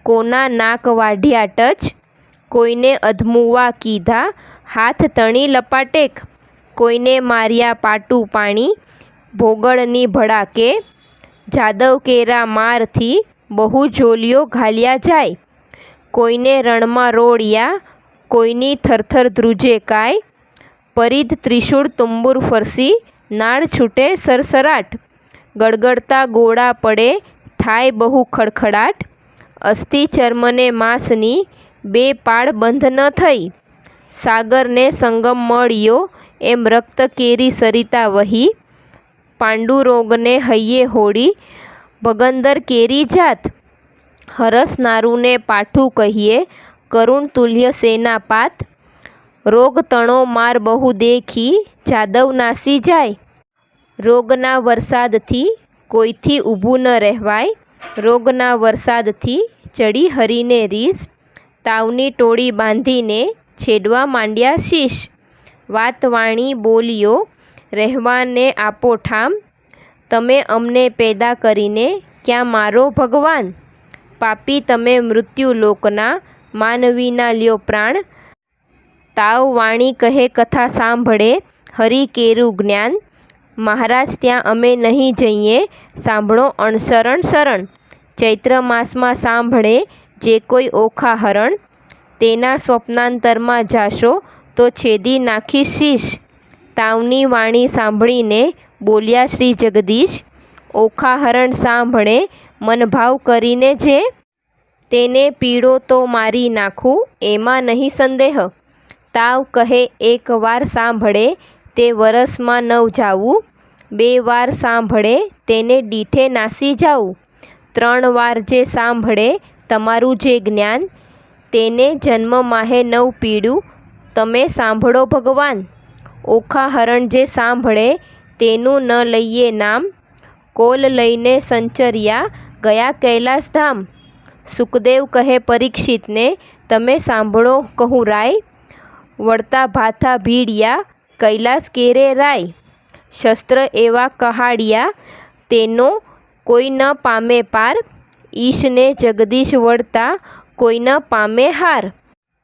કોના નાક વાઢ્યા ટચ, કોઈને અધમુવા કીધા હાથ તણી લપાટેક, કોઈને માર્યા પાટું પાણી ભોગળની ભડાકે, જાદવ કેરા મારથી બહુ જોલીઓ ઘાલ્યા જાય, કોઈને રણમાં રોળ્યા કોઈની થરથર ધ્રુજે કાય, પરિધ ત્રિશૂળ તુંબુર ફરસી નાળ છૂટે સરસરાટ, ગળગળતા ગોળા પડે થાય બહુ ખડખડાટ, અસ્થિ ચર્મને માંસની બે પાળ બંધ ન થઈ, સાગરને સંગમ મળ્યો એમ રક્ત કેરી સરિતા વહી, પાંડુરોગને હૈયે હોડી ભગંદર કેરી જાત, હરસ નારુને પાઠું કહીએ કરુણ તુલ્ય સેનાપાત, રોગ તણો માર બહુ દેખી જાદવ નાસી જાય, રોગના વરસાદથી કોઈથી ઊભું ન રહેવાય, રોગના વરસાદથી ચડી હરીને રીસ, તાવની ટોળી બાંધીને છેડવા માંડ્યા શીશ, વાતવાણી બોલ્યો રહેવાને આપો ઠામ, તમે અમને પેદા કરીને ક્યાં મારો ભગવાન, પાપી તમે મૃત્યુ લોકના માનવીના લ્યો પ્રાણ, તાવ વાણી કહે કથા સાંભળે હરિ કેરું જ્ઞાન, મહારાજ ત્યાં અમે નહીં જઈએ સાંભળો અણસરણ શરણ, ચૈત્ર માસમાં સાંભળે જે કોઈ ઓખા હરણ, તેના સ્વપ્નાંતરમાં જાશો તો છેદી નાખી શીશ, તાવની વાણી સાંભળીને બોલ્યા શ્રી જગદીશ, ઓખા હરણ સાંભળે મનભાવ કરીને જે, તેને પીડો તો મારી નાખું એમાં નહીં સંદેહ, તાવ કહે એક વાર સાંભળે તે વરસમાં નવ જાવું, બે વાર સાંભળે તેને દીઠે નાસી જાવું, ત્રણ વાર જે સાંભળે તમારું જે જ્ઞાન, તેને જન્મ માહે નવ પીડું તમે સાંભળો ભગવાન, ઓખા હરણ જે સાંભળે તેનું ન લઈએ નામ, કોલ લઈને સંચર્યા ગયા કૈલાસ ધામ, સુખદેવ કહે પરીક્ષિતને તમે સાંભળો કહું રાય, વળતા ભાથા ભીડિયા કૈલાસ કેરે રાય, શસ્ત્ર એવા કહાડિયા તેનો કોઈ ન પામે પાર, ઈશને જગદીશ વળતા કોઈ ન પામે હાર.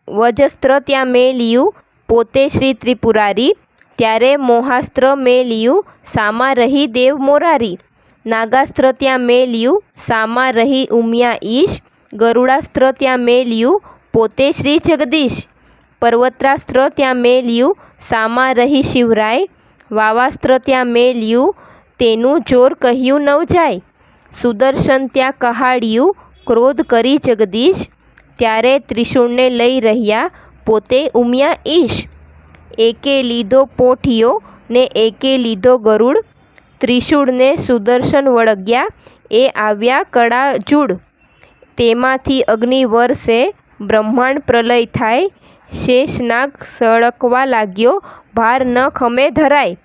વજસ્ત્ર ત્યાં મેલ્યું પોતે શ્રી ત્રિપુરારી, ત્યારે મોહાસ્ત્ર મેલ્યું સામા રહી દેવ મોરારી. નાગાસ્ત્ર ત્યાં મેલ્યું સામા રહી ઉમિયા ઈશ, ગરુડાસ્ત્ર ત્યાં મેલ્યું પોતે શ્રી જગદીશ. પર્વત્રાસ્ત્ર ત્યાં મેલ્યું સામા રહી શિવરાય, વાવાસ્ત્ર ત્યાં મેલ્યું તેનું જોર કહ્યું નવ જાય. સુદર્શન ત્યાં કહાડ્યું ક્રોધ કરી જગદીશ, ત્યારે ત્રિશૂળને લઈ રહ્યા પોતે ઉમિયા ઈશ. એકે લીધો પોઠિયો ને એકે લીધો ગરુડ, ત્રિશૂળને સુદર્શન વળગ્યા એ આવ્યા કડાજૂડ. તેમાંથી અગ્નિ વરસે બ્રહ્માંડ પ્રલય થાય, શેષનાગ સળકવા લાગ્યો ભાર ન ખમે ધરાય.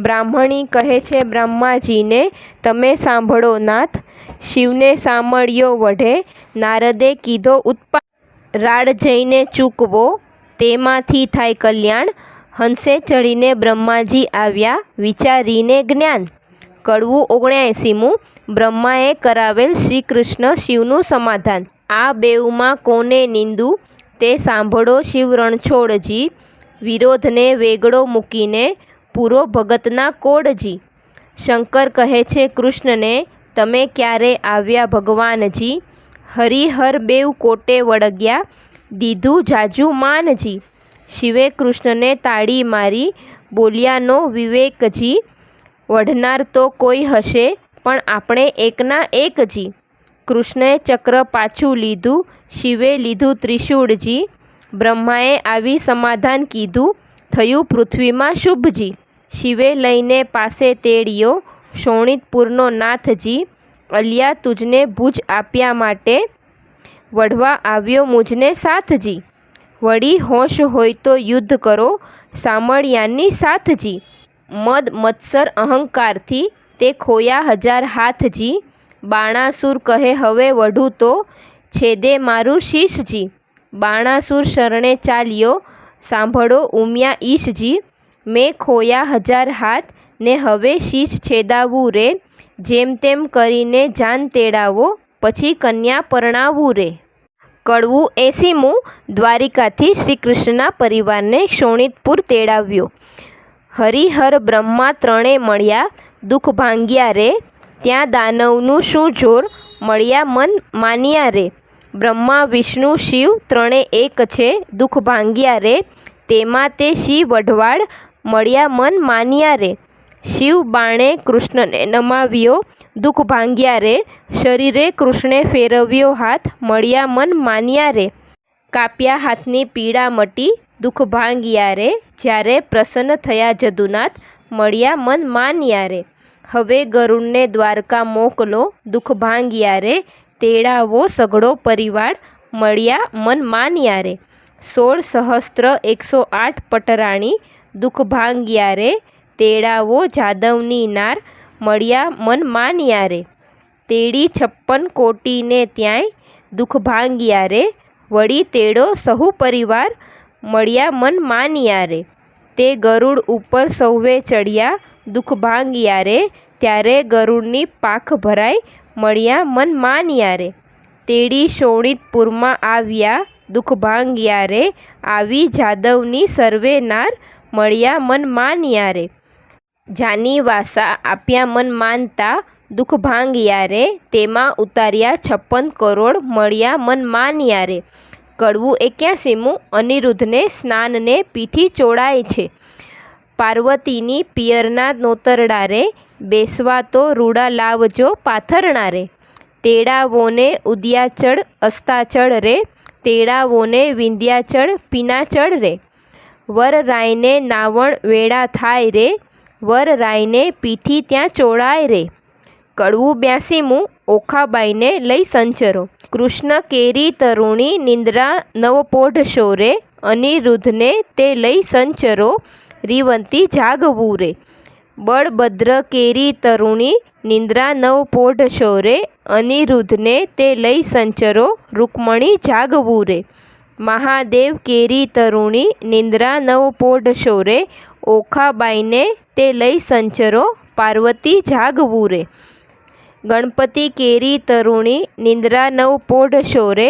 બ્રાહ્મણી કહે છે બ્રહ્માજીને તમે સાંભળો નાથ, શિવને સામળ્યો વઢે નારદે કીધો ઉત્પાત. રાડ જઈને ચૂકવો તેમાંથી થાય કલ્યાણ, હંસે ચડીને બ્રહ્માજી આવ્યા વિચારીને જ્ઞાન. કડવું 79મું. બ્રહ્માએ કરાવેલ શ્રી કૃષ્ણ શિવનું સમાધાન. આ બેઉમાં કોને નિંદુ તે સાંભળો શિવ રણછોડજી, વિરોધને વેગળો મૂકીને પૂરો ભગતના કોડજી. શંકર કહે છે કૃષ્ણને તમે ક્યારે આવ્યા ભગવાનજી, હરિહર બેઉ કોટે વળગ્યા દીધું જાજુ માનજી. શિવે કૃષ્ણને તાળી મારી બોલ્યાનો વિવેકજી, વઢનાર તો કોઈ હશે પણ આપણે એકના એકજી. કૃષ્ણએ ચક્ર પાછું લીધું શિવે લીધું ત્રિશૂળજી, બ્રહ્માએ આવી સમાધાન કીધું થયું પૃથ્વીમાં શુભજી. શિવે લઈને પાસે તેડ્યો શોણિતપુરનો નાથજી, અલિયા તુજને ભુજ આપ્યા માટે વઢવા આવ્યો મુજને સાથજી. વળી હોશ હોય તો યુદ્ધ કરો સામળિયાની સાથજી, મદ મત્સર અહંકારથી તે ખોયા 1000 હાથજી. બાણાસુર કહે હવે વઢું તો છેદે મારું શીશજી, બાણાસુર શરણે ચાલ્યો સાંભળો ઉમિયા ઈશજી. મેં ખોયા 1000 હાથ ને હવે શીશ છેદાવું રે, જેમ તેમ કરીને જાન તેડાવો પછી કન્યા પરણાવું રે. કડવું 80મું. દ્વારિકાથી શ્રી કૃષ્ણના પરિવારને શોણિતપુર તેડાવ્યો. હરિહર બ્રહ્મા ત્રણે મળ્યા દુઃખ ભાંગ્યા રે, ત્યાં દાનવનું શું જોર મળ્યા મન માન્યા રે. બ્રહ્મા વિષ્ણુ શિવ ત્રણે એક છે દુઃખ ભાંગ્યા રે, તેમાં તે શિવ વઢવાડ મળ્યા મન માન્યા રે. શિવ બાણે કૃષ્ણને નમાવ્યો દુઃખ ભાંગ્યા રે, શરીરે કૃષ્ણે ફેરવ્યો હાથ મળ્યા મન માન્યા રે. કાપ્યા હાથની પીડા મટી દુઃખ ભાંગ્યા રે, જ્યારે પ્રસન્ન થયા જદુનાથ મળ્યા મન માન્યા રે. હવે ગરુડને દ્વારકા મોકલો દુઃખ ભાંગ્યા રે, તેડાવો સઘળો પરિવાર મળ્યા મન માન્યા રે. 16 સહસ્ત્ર 108 પટરાણી દુઃખ ભાંગ્યા રે, તેડાવો જાદવની નાર મળ્યા મન માન્યા રે. તેડી 56 કોટીને ત્યાંય દુઃખ ભાંગ્યા રે, વળી તેડો સહુ પરિવાર મળ્યા મન માન્યા રે. તે ગરુડ ઉપર સૌવે ચડ્યા દુઃખ ભાંગ્યા રે, ત્યારે ગરુડની પાખ ભરાય મળ્યા મન માન્યા રે. તેડી શોણિતપુરમાં આવ્યા દુઃખ ભાંગ્યા રે, આવી જાદવની સર્વે નાર મળ્યા મન માન્યા રે. જાની વાસા આપ્યા મન માનતા દુઃખ ભાંગ્યા રે, તેમાં ઉતાર્યા 56 કરોડ મળ્યા મન માન્યા રે. કડવું 81મું. અનિરુદ્ધને સ્નાનને પીઠી ચોડાય છે, પાર્વતીની પિયરના નોતરડા રે, બેસવા તો રૂડા લાવજો પાથરણા રે. તેડાવોને ઉદયાચળ અસ્તાચળ રે, તેડાવોને વિંધ્યાચળ પીનાચળ રે. વરરાયને નાવણ વેળા થાય રે, વરરાયને પીઠી ત્યાં ચોળાય રે. કડવું 82મું. ઓખાબાઈને લઈ સંચરો. કૃષ્ણ કેરી તરુણી નિંદ્રા નવપોઢ શોરે, અનિરુદ્ધને તે લઈ સંચરો રીવંતી જાગવું રે. બળભદ્ર કેરી તરુણી નિંદ્રા નવપોઢ શોરે, અનિરુદ્ધને તે લઈ સંચરો રૂકમણી જાગવું રે. મહાદેવ કેરી તરુણી નિંદ્રા નવપોઢ શોરે, ઓખાબાઈને તે લઈ સંચરો પાર્વતી જાગવું રે. ગણપતિ કેરી તરુણી નિંદ્રા નવ પોઢ શોરે,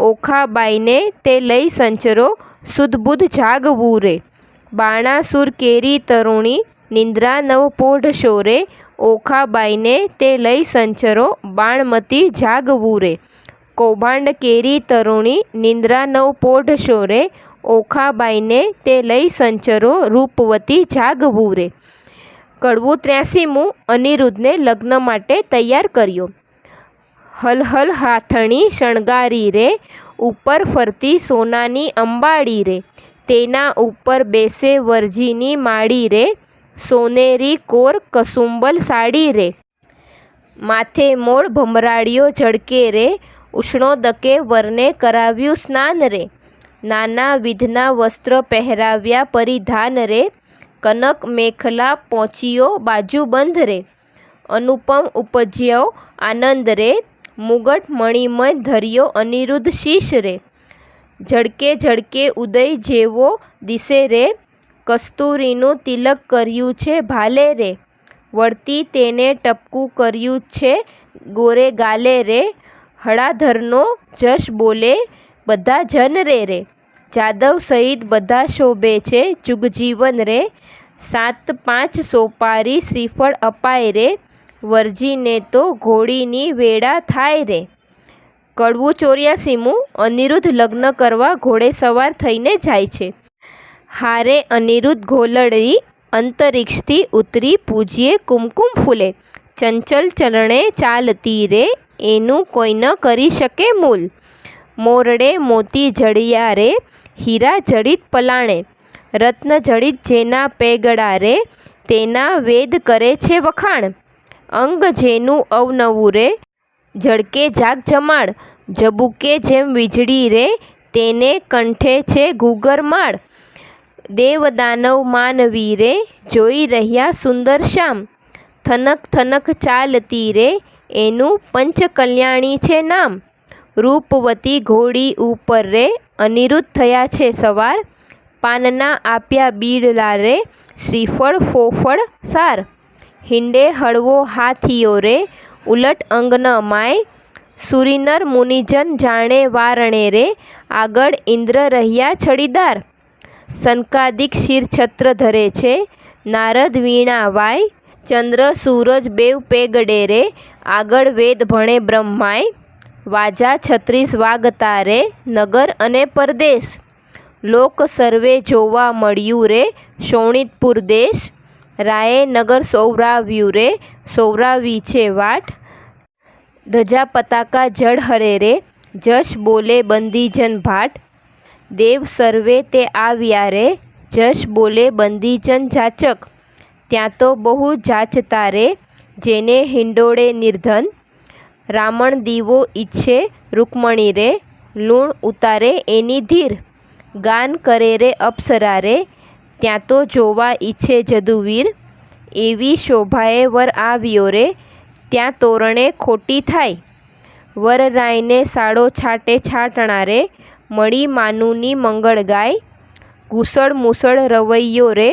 ઓખાબાઈને તે લઈ સંચરો સુધબુધ જાગવું રે. બાણાસુર કેરી તરુણી નિંદ્રા નવ પોઢ શોરે, ઓખાબાઈને તે લઈ સંચરો બાણમતી જાગવું રે. કૌભાંડ કેરી તરુણી નિંદ્રા નવ પોઢ શોરે, ઓખાબાઈને તે લઈ સંચરો રૂપવતી જાગવું રે. કડવું 83મું અનિરુદ્ધને લગ્ન માટે તૈયાર કર્યો. હલહલ હાથણી શણગારી રે, ઉપર ફરતી સોનાની અંબાડી રે. તેના ઉપર બેસે વરજીની માળી રે, સોનેરી કોર કસુંબલ સાડી રે. માથે મોળ ભમરાડીઓ ઝળકે રે, ઉષ્ણોદકે વરને કરાવ્યું સ્નાન રે. નાના વિધના વસ્ત્ર પહેરાવ્યા પરિધાન રે, કનક મેખલા પહોંચ્યો બાજુબંધ રે. અનુપમ ઉપજ્યો આનંદ રે, મુગટ મણિમય ધર્યો અનિરુદ્ધ શીશ રે. ઝળકે ઝળકે ઉદય જેવો દિશે રે, કસ્તુરીનું તિલક કર્યું છે ભાલે રે. વળતી તેને ટપકું કર્યું છે ગોરે ગાલે રે. હળાધરનો જશ બોલે બધા જન રે. જાદવ સહિત બધા શોભે છે જુગજીવન રે. 7-5 સોપારી શ્રીફળ અપાય રે, વરજીને તો ઘોડીની વેળા થાય રે. કડવું 84મું અનિરુદ્ધ લગ્ન કરવા ઘોડે સવાર થઈને જાય છે. હારે અનિરુદ્ધ ઘોલડી અંતરિક્ષથી ઉતરી પૂજ્યે કુમકુમ ફૂલે. ચંચલ ચરણે ચાલતી રે, એનું કોઈ ન કરી શકે મૂલ. મોરડે મોતી જડિયા રે, હીરા જડિત પલાણે. રત્ન જડિત જેના પેગડા રે, તેના વેદ કરે છે વખાણ. અંગ જેનું અવનવું રે, ઝળકે જાગ જમાડ. જબુકે જેમ વીજળી રે, તેને કંઠે છે ઘૂઘરમાળ. દેવદાનવ માનવી રે, જોઈ રહ્યા સુંદર શ્યામ. થનક થનક ચાલતી રે, એનું પંચકલ્યાણી છે નામ. રૂપવતી ઘોડી ઉપર રે, અનિરુદ્ધ થયા છે સવાર. પાનના આપ્યા બીડલા રે, શ્રીફળ ફોફળ સાર. હિંડે હળવો હાથીયો રે, ઉલટ અંગન માય. સુરીનર મુનિજન જાણે વારણે રે, આગળ ઇન્દ્ર રહ્યા છડીદાર. સનકાદિક શિરછત્ર ધરે છે, નારદ વીણા વાય. ચંદ્ર સૂરજ બેવ પેગડે રે, આગળ વેદ ભણે બ્રહ્માય. વાજા 36 વાગતા રે, નગર અને પરદેશ. લોક સર્વે જોવા મળ્યું રે, શોણિતપુર દેશ. રાયે નગર સૌરાવ્યું રે, સૌરાવી છે વાટ. ધજા પતાકા જળ હરે રે, જશ બોલે બંદીજન ભાટ. દેવ સર્વે તે આવ્યા રે, જશ બોલે બંદીજન જાચક. ત્યાં તો બહુ જાચતા રે, જેને હિંડોળે નિર્ધન. રામણ દીવો ઈચ્છે રૂકમણી રે, લૂણ ઉતારે એની ધીર. ગાન કરે રે અપ્સરા રે, ત્યાં તો જોવા ઈચ્છે જદુવીર. એવી શોભાએ વર આવ્યો રે, ત્યાં તોરણે ખોટી થાય. વરરાયને સાડો છાટે છાટણા રે, મળી માનુની મંગળ ગાય. ઘૂસળ મૂસળ રવૈયો રે,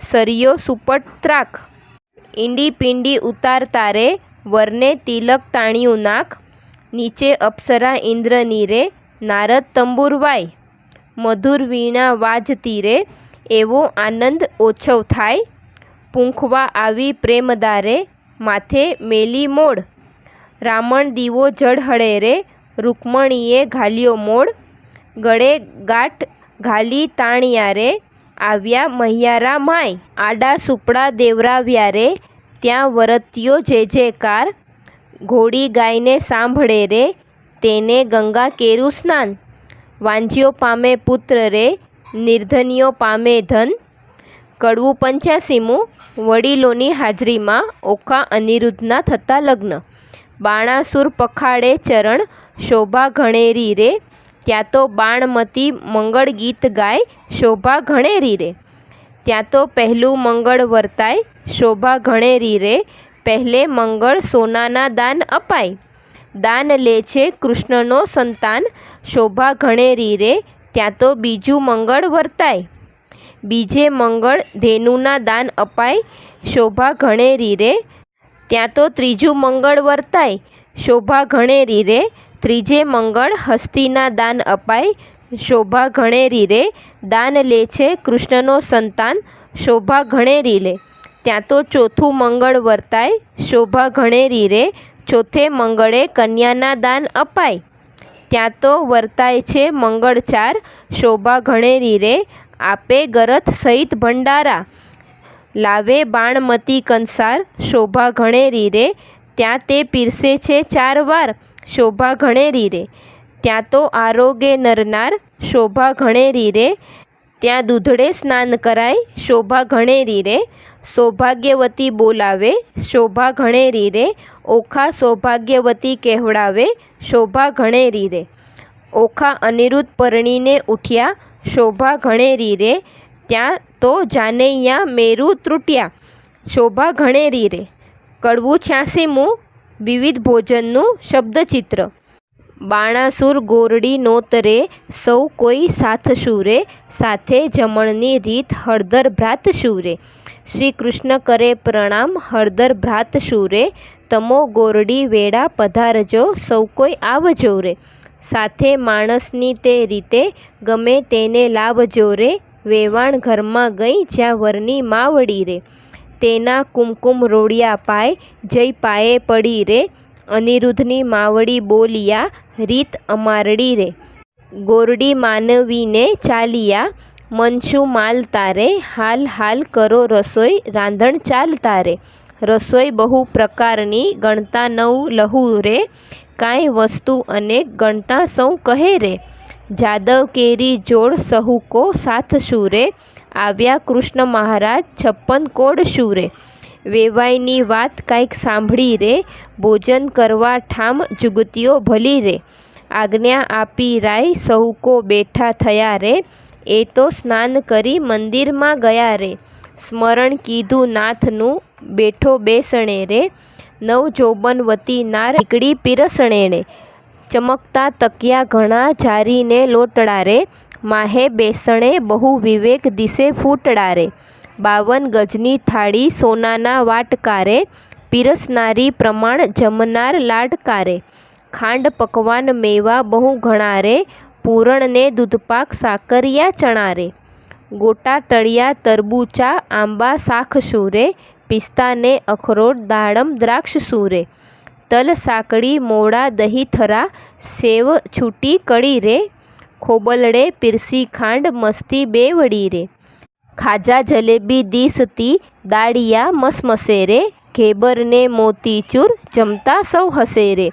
સરિયો સુપટ ત્રાક. ઈંડી પિંડી ઉતારતા રે, વરને તિલક તાણ્યું નાક. નીચે અપ્સરા ઇન્દ્રની રે, નારદ તંબુર વાય. મધુર વીણા વાજતી રે, એવો આનંદ ઓછવ થાય. પૂંખવા આવી પ્રેમદારે, માથે મેલી મોડ. રામણ દીવો ઝળહળે રે, રૂકમણીએ ઘાલ્યો મોડ. ગળે ગાંઠ ઘાલી તાણ્યા રે, આવ્યા મહિયારા માય. આડા સુપડા દેવરાવ્યા રે, ત્યાં વરત્યો જે જેકાર. ઘોડી ગાયને સાંભળે રે, તેને ગંગા કેરું સ્નાન. વાંજ્યો પામે પુત્ર રે, નિર્ધન્યો પામે ધન. કડવું 85મું વડીલોની હાજરીમાં ઓખા અનિરુદ્ધના થતા લગ્ન. બાણાસુર પખાડે ચરણ, શોભા ઘણેરી રે. ત્યાં તો બાણમતી મંગળ ગીત ગાય, શોભા ઘણેરી રે. ત્યાં તો પહેલું મંગળ વર્તાય, શોભા ઘણેરી રે. પહેલે મંગળ સોનાના દાન અપાય. દાન લે છે કૃષ્ણનો સંતાન, શોભા ઘણેરી રે. ત્યાં તો બીજું મંગળ વર્તાય. બીજે મંગળ ધેનુના દાન અપાય, શોભા ઘણેરી રે. ત્યાં તો ત્રીજું મંગળ વર્તાય, શોભા ઘણેરી રે. ત્રીજે મંગળ હસ્તીના દાન અપાય, શોભા ઘણેરી રે. દાન લે છે કૃષ્ણનો સંતાન, શોભા ઘણેરી લે. ત્યાં તો ચોથું મંગળ વર્તાય, શોભા ઘણેરી રે. ચોથે મંગળે કન્યાના દાન અપાય, ત્યાં તો વર્તાય છે મંગળ ચાર, શોભા ઘણેરી રે. આપે ગરથ સહિત ભંડારા, લાવે બાણમતી કંસાર, શોભા ઘણેરી રે. ત્યાં તે પીરસે છે 4 વાર, શોભા ઘણેરી રે. ત્યાં તો આરોગે નરનાર, શોભા ઘણેરી રે. ત્યાં દૂધડે સ્નાન કરાય, શોભા ઘણેરી રે. સૌભાગ્યવતી બોલાવે, શોભા ઘણેરી રે. ઓખા સૌભાગ્યવતી કહેવડાવે, શોભા ઘણેરી રે. ઓખા અનિરુદ્ધ પરણીને ઉઠ્યા, શોભા ઘણેરી રે. ત્યાં તો જાનૈયા મેરુ ત્રુટ્યા, શોભા ઘણેરી રે. કડવું 86મું વિવિધ ભોજનનું શબ્દચિત્ર. બાણાસુર ગોરડી નોતરે, સૌ કોઈ સાથ શૂરે. સાથે જમણની રીત હળદર ભ્રાત શૂરે. શ્રી કૃષ્ણ કરે પ્રણામ હળદર ભ્રાત શૂરે. તમો ગોરડી વેળા પધારજો, સૌ કોઈ આવજો રે. સાથે માણસની તે રીતે, ગમે તેને લાવજો રે. વેવાણ ઘરમાં ગઈ જ્યાં વરની માવડી રે. તેના કુમકુમ રોડિયા પાય, જય પાયે પડી રે. અનિરુદ્ધની માવડી બોલિયા, રીત અમારડી રે. ગોરડી માનવીને ચાલિયા, મનશું માલ તારે. હાલ હાલ કરો રસોઈ, રાંધણ ચાલ તારે. રસોઈ બહુ પ્રકારની, ગણતા 9 લહુ રે. કાંઈ વસ્તુ અનેક, ગણતા સૌ કહે રે. જાદવ કેરી જોડ સહુકો સાથ શૂરે. આવ્યા કૃષ્ણ મહારાજ 56 કોડ શૂરે. વેવાઈની વાત કાંઈક સાંભળી રે. ભોજન કરવા ઠામ જુગતીઓ ભલી રે. આજ્ઞા આપી રાય, સહુકો બેઠા થયા રે. એ તો સ્નાન કરી મંદિરમાં ગયા રે. સ્મરણ કીધું નાથનું, બેઠો બેસણે રે. નવજોબનવતી નાર નીકળી પીરસણેને. ચમકતા તકિયા ઘણા જારીને લોટડા રે. માહે બેસણે બહુ વિવેક દિશે ફૂટડા રે. 52 ગજની થાળી સોનાના વાટકારે. પીરસનારી પ્રમાણ જમનાર લાડકારે. ખાંડ પકવાન મેવા બહુ ઘણા રે. પૂરણને દૂધપાક સાકરિયા ચણા રે. ગોટા તળિયા તરબૂચા આંબા શાક શૂરે. પિસ્તાને અખરોટ દાડમ દ્રાક્ષ શૂરે. તલ સાકડી મોડા દહીં થરા, સેવ છૂટી કડી રે. ખોબલડે પીરસી ખાંડ મસ્તી બેવડી રે. ખાજા જલેબી દીસતી દાળિયા મસમસે રે. ઘેબરને મોતીચૂર જમતા સૌ હસે રે.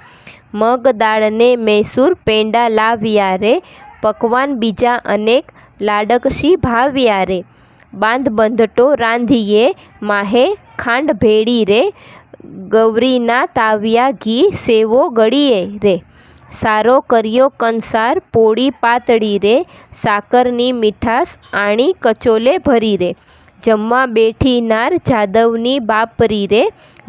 મગ દાળને મૈસૂર પેંડા લાવ્યા રે. પકવાન બીજા અનેક લાડકશી ભાવ્યા રે. બાંધ બંધટો રાંધીએ, માહે ખાંડ ભેળી રે. ગૌરીના તાવ્યા ઘી સેવો ગળીએ રે. સારો કર્યો કંસાર પોળી પાતળી રે. સાકરની મીઠાશ આણી કચોલે ભરી રે. જમવા બેઠી નાર જાદવની બાપરી રે.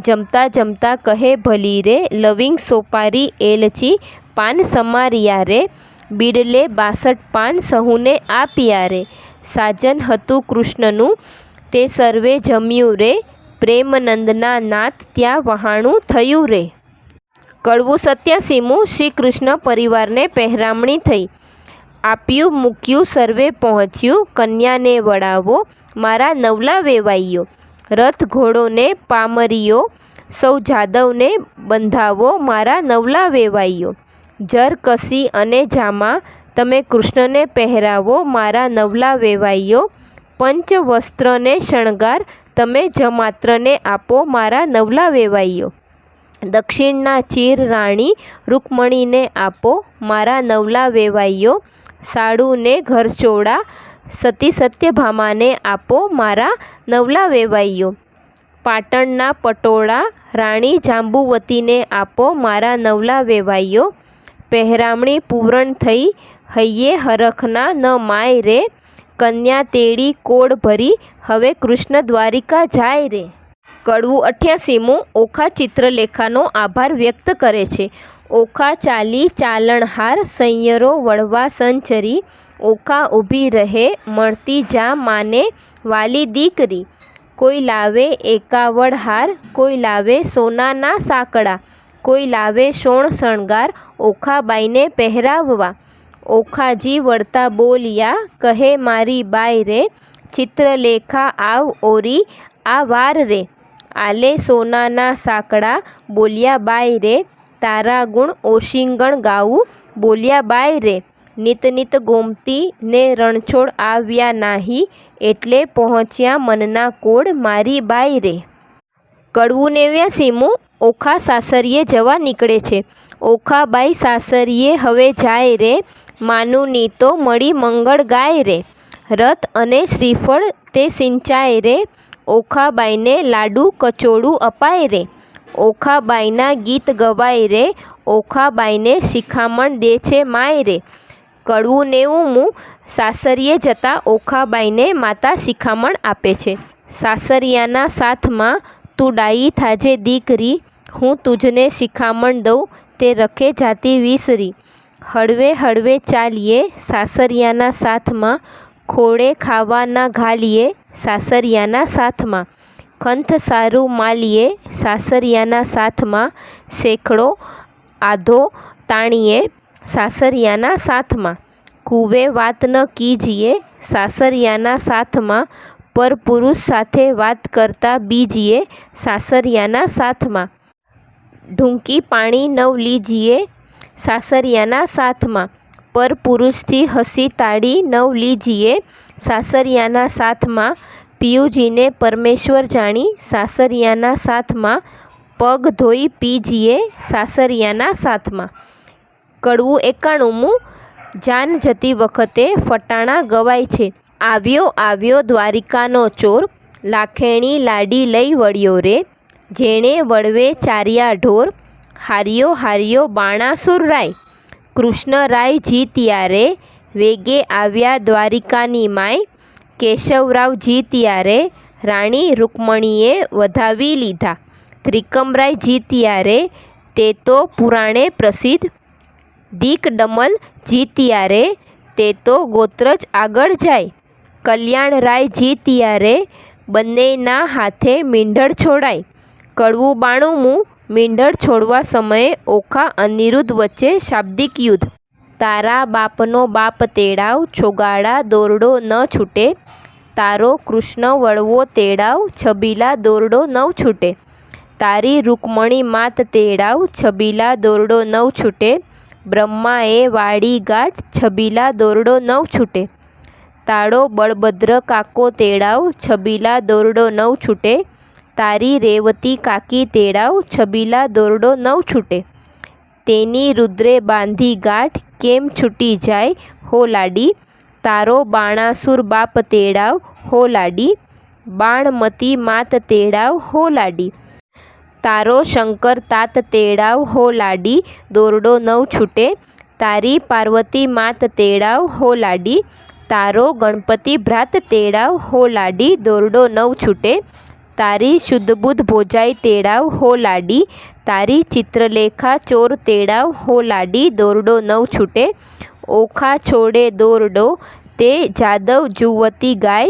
જમતા જમતા કહે ભલી રે. લવિંગ સોપારી એલચી પાન સમારિયા રે. બીડલે 62 પાન સહુને આપ્યા રે. સાજન હતું કૃષ્ણનું, તે સર્વે જમ્યું રે. પ્રેમનંદના નાથ ત્યાં વહાણું થયું રે. કડવું 87મું શ્રી કૃષ્ણ પરિવારને પહેરામણી થઈ. આપ્યું મૂક્યું સર્વે પહોંચ્યું, કન્યાને વડાવો મારા નવલા વેવાઈઓ. રથ ઘોડોને પામરીઓ, સૌ જાદવને બંધાવો મારા નવલા વેવાઈઓ. જર કસી અને જામા તમે કૃષ્ણને પહેરાવો મારા નવલા વેવાઈઓ. પંચ વસ્ત્રને શણગાર તમે જમાત્રને આપો મારા નવલા વેવાઈઓ. દક્ષિણના ચીર રાણી રૂકમણીને આપો મારા નવલા વેવાઈઓ. સાડુને ઘરચોળા સતી સત્યભામાને આપો મારા નવલા વેવાઈઓ. પાટણના પટોળા રાણી જાંબુવતીને આપો મારા નવલા વેવાઈઓ. પહેરામણી પૂરણ થઈ હૈયે હરખના ન માય રે. કન્યા તેડી કોડ ભરી હવે કૃષ્ણ દ્વારિકા જાય રે. કડવું 88મું ઓખા ચિત્રલેખાનો આભાર વ્યક્ત કરે છે. ઓખા ચાલી ચાલણહાર સૈયરો વળવા સંચરી. ઓખા ઊભી રહે મળતી જા માને વાલી દીકરી. કોઈ લાવે એકાવડ હાર, કોઈ લાવે સોનાના સાંકળા, કોઈ લાવે સોણ શણગાર ઓખાબાઈને પહેરાવવા. ઓખાજી વળતા બોલ્યા, કહે મારી બાઈ રે, ચિત્રલેખા આવ ઓરી આ વાર રે. આલે સોનાના સાંકળા, બોલ્યા બાઈ રે, તારા ગુણ ઓશિંગણ ગાવું, બોલ્યા બાઈ રે. નિત નિત ગોમતી ને રણછોડ આવ્યા નાહી, એટલે પહોંચ્યા મનના કોડ મારી બાઈ રે. કડવું 89મું. ઓખા સાસરીએ જવા નીકળે છે. ઓખાબાઈ સાસરીએ હવે જાય રે, માનું ની તો મળી મંગળ ગાય રે. રથ અને શ્રીફળ તે સિંચાય રે, ઓખાબાઈને લાડુ કચોડું અપાય રે. ઓખાબાઈના ગીત ગવાય રે, ઓખાબાઈને શિખામણ દે છે માય રે. કડવું 90મું. સાસરીએ જતાં ઓખાબાઈને માતા શિખામણ આપે છે. સાસરિયાના સાથમાં તું ડાઈ થાજે દીકરી, હું તુજને શિખામણ દઉં તે રખે જાતી વિસરી. હળવે હળવે ચાલીએ સાસરિયાના સાથમાં, ખોળે ખાવા ના ઘાલીએ સાસરિયાના સાથમાં. ખંથ સારું માલીએ સાસરિયાના સાથમાં, શેખડો આધો તાણીએ સાસરિયાના સાથમાં. કુવે વાત ન કીજીએ સાસરિયાના સાથમાં, પર પુરુષ સાથે વાત કરતા બીજીએ સાસરિયાના સાથમાં. ઢૂંકી પાણી નવ લીજીએ સાસરિયાના સાથમાં, પર પુરુષથી હસી તાળી નવ લીજીએ સાસરિયાના સાથમાં. પિયુજીને પરમેશ્વર જાણી સાસરિયાના સાથમાં, પગ ધોઈ પીજીએ સાસરિયાના સાથમાં. કડવું 91મું. જાન જતી વખતે ફટાણા ગવાય છે. આવ્યો આવ્યો દ્વારિકાનો ચોર, લાખેણી લાડી લઈ વળ્યો રે. જેણે વળવે ચાર્યા ઢોર, હાર્યો હાર્યો બાણાસુર રાય. કૃષ્ણરાય જીત્યા રે, વેગે આવ્યા દ્વારિકાની માય. કેશવરાવ જીત્યા રે, રાણી રૂકમણીએ વધાવી લીધા. ત્રિકમરાય જીત્યા રે, તે તો પુરાણે પ્રસિદ્ધ. દીકડમલ જીત્યા રે, તે તો ગોત્ર જ આગળ જાય. કલ્યાણરાય જીત્યા રે, બંનેના હાથે મીંઢળ છોડાય. કડવું 92મું. મીંઢળ છોડવા સમયે ઓખા અનિરુદ્ધ વચ્ચે શાબ્દિક યુદ્ધ. તારા બાપનો બાપ તેડાવ, છોગાડા દોરડો ન છૂટે. તારો કૃષ્ણ વળવો તેડાવ, છબીલા દોરડો નવ છૂટે. તારી રૂકમણી માત તેડાવ, છબીલા દોરડો નવ છૂટે. બ્રહ્માએ વાળી ગાંઠ, છબીલા દોરડો નવ છૂટે. તાળો બળભદ્ર કાકો તેડાવ, છબીલા દોરડો નવ છૂટે. તારી રેવતી કાકી તેડાવ, છબીલા દોરડો નવ છૂટે. તેની રુદ્રે બાંધી ગાંઠ, કેમ છૂટી જાય હો લાડી. તારો બાણાસુર બાપ તેડાવ હો લાડી. બાણમતી માત તેડાવ હો લાડી. તારો શંકર તાત તેડાવ હો લાડી, દોરડો નવ છૂટે. તારી પાર્વતી માત તેડાવ હો લાડી. તારો ગણપતિ ભ્રાત તેડાવ હો લાડી, દોરડો નવ છૂટે. તારી શુદ્ધબુદ્ધ ભોજાઈ તેડાવ હો લાડી. તારી ચિત્રલેખા ચોર તેડાવ હો લાડી, દોરડો નવ છૂટે. ઓખા છોડે દોરડો તે જાદવ જુવતી ગાય.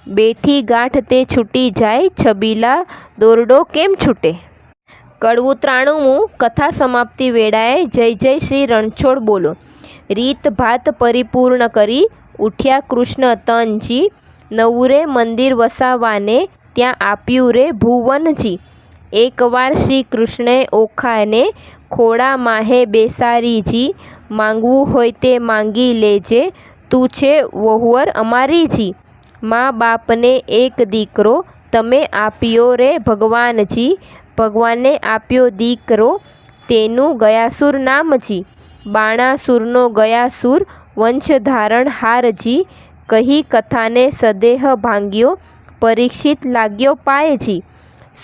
બેઠી ગાંઠ તે છૂટી જાય, છબીલા દોરડો કેમ છૂટે. કડવું 93મું. કથા સમાપ્તિ વેળાએ જય જય શ્રી રણછોડ બોલો. રીત ભાત પરિપૂર્ણ કરી ઉઠ્યા કૃષ્ણ તનજી. નવરે મંદિર વસાવાને ત્યાં આપ્યું રે ભુવનજી. એકવાર શ્રી કૃષ્ણે ઓખાને ખોળા માહે બેસારીજી. માંગવું હોય તે માંગી લેજે, તું છે વહુવર અમારીજી. મા બાપને એક દીકરો તમે આપ્યો રે ભગવાનજી. ભગવાને આપ્યો દીકરો તેનું ગયાસુર નામજી. બાણાસુરનો ગયાસુર વંશધારણ હારજી. કહી કથાને સદેહ ભાંગ્યો, પરીક્ષિત લાગ્યો પાયજી.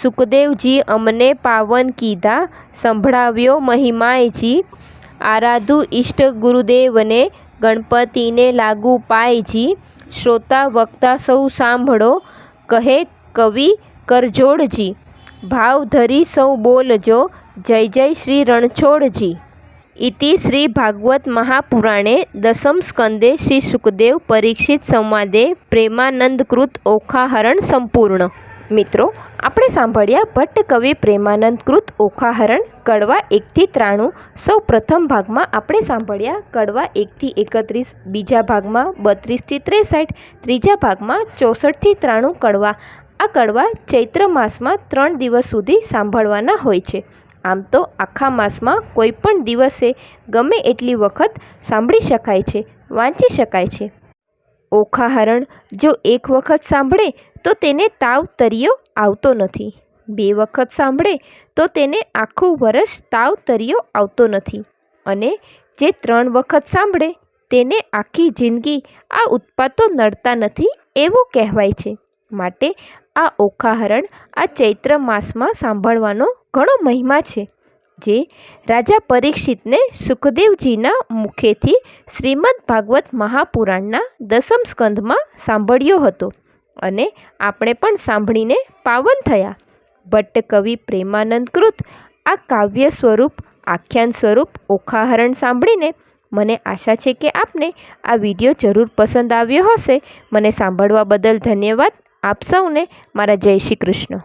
સુખદેવજી અમને પાવન કીધા, સંભળાવ્યો મહિમાયજી. આરાધુ ઈષ્ટ ગુરુદેવને, ગણપતિને લાગુ પાયજી. શ્રોતા વક્તા સૌ સાંભળો, કહે કવિ કરજોડજી. ભાવ ધરી સૌ બોલજો, જય જય શ્રી રણછોડજી. ઇતિ શ્રી ભાગવત મહાપુરાણે દસમ સ્કંદે શ્રી સુખદેવ પરીક્ષિત સંવાદે પ્રેમાનંદકૃત ઓખાહરણ સંપૂર્ણ. મિત્રો, આપણે સાંભળ્યા ભટ્ટ કવિ પ્રેમાનંદ કૃત ઓખાહરણ કડવા 1-93. સૌ પ્રથમ ભાગમાં આપણે સાંભળ્યા કડવા 1-31, બીજા ભાગમાં 32-63, ત્રીજા ભાગમાં 64-93 કડવા. આ કડવા ચૈત્ર માસમાં 3 દિવસ સુધી સાંભળવાના હોય છે. આમ તો આખા માસમાં કોઈ પણ દિવસે ગમે એટલી વખત સાંભળી શકાય છે, વાંચી શકાય છે. ઓખાહરણ જો એક વખત સાંભળે તો તેને તાવ તરિયો આવતો નથી. 2 વખત સાંભળે તો તેને આખું વર્ષ તાવ તરિયો આવતો નથી. અને જે 3 વખત સાંભળે તેને આખી જિંદગી આ ઉત્પાતો નડતા નથી એવું કહેવાય છે. માટે આ ઓખાહરણ આ ચૈત્ર માસમાં સાંભળવાનો ઘણો મહિમા છે, જે રાજા પરીક્ષિતને સુખદેવજીના મુખેથી શ્રીમદ ભાગવત મહાપુરાણના 10મ સ્કંધમાં સાંભળ્યો હતો અને આપણે પણ સાંભળીને પાવન થયા. ભટ્ટ કવિ પ્રેમાનંદ કૃત આ કાવ્ય સ્વરૂપ, આખ્યાન સ્વરૂપ ઓખાહરણ સાંભળીને મને આશા છે કે આપને આ વિડીયો જરૂર પસંદ આવ્યો હશે. મને સાંભળવા બદલ ધન્યવાદ. આપ સૌને મારા જય શ્રી કૃષ્ણ.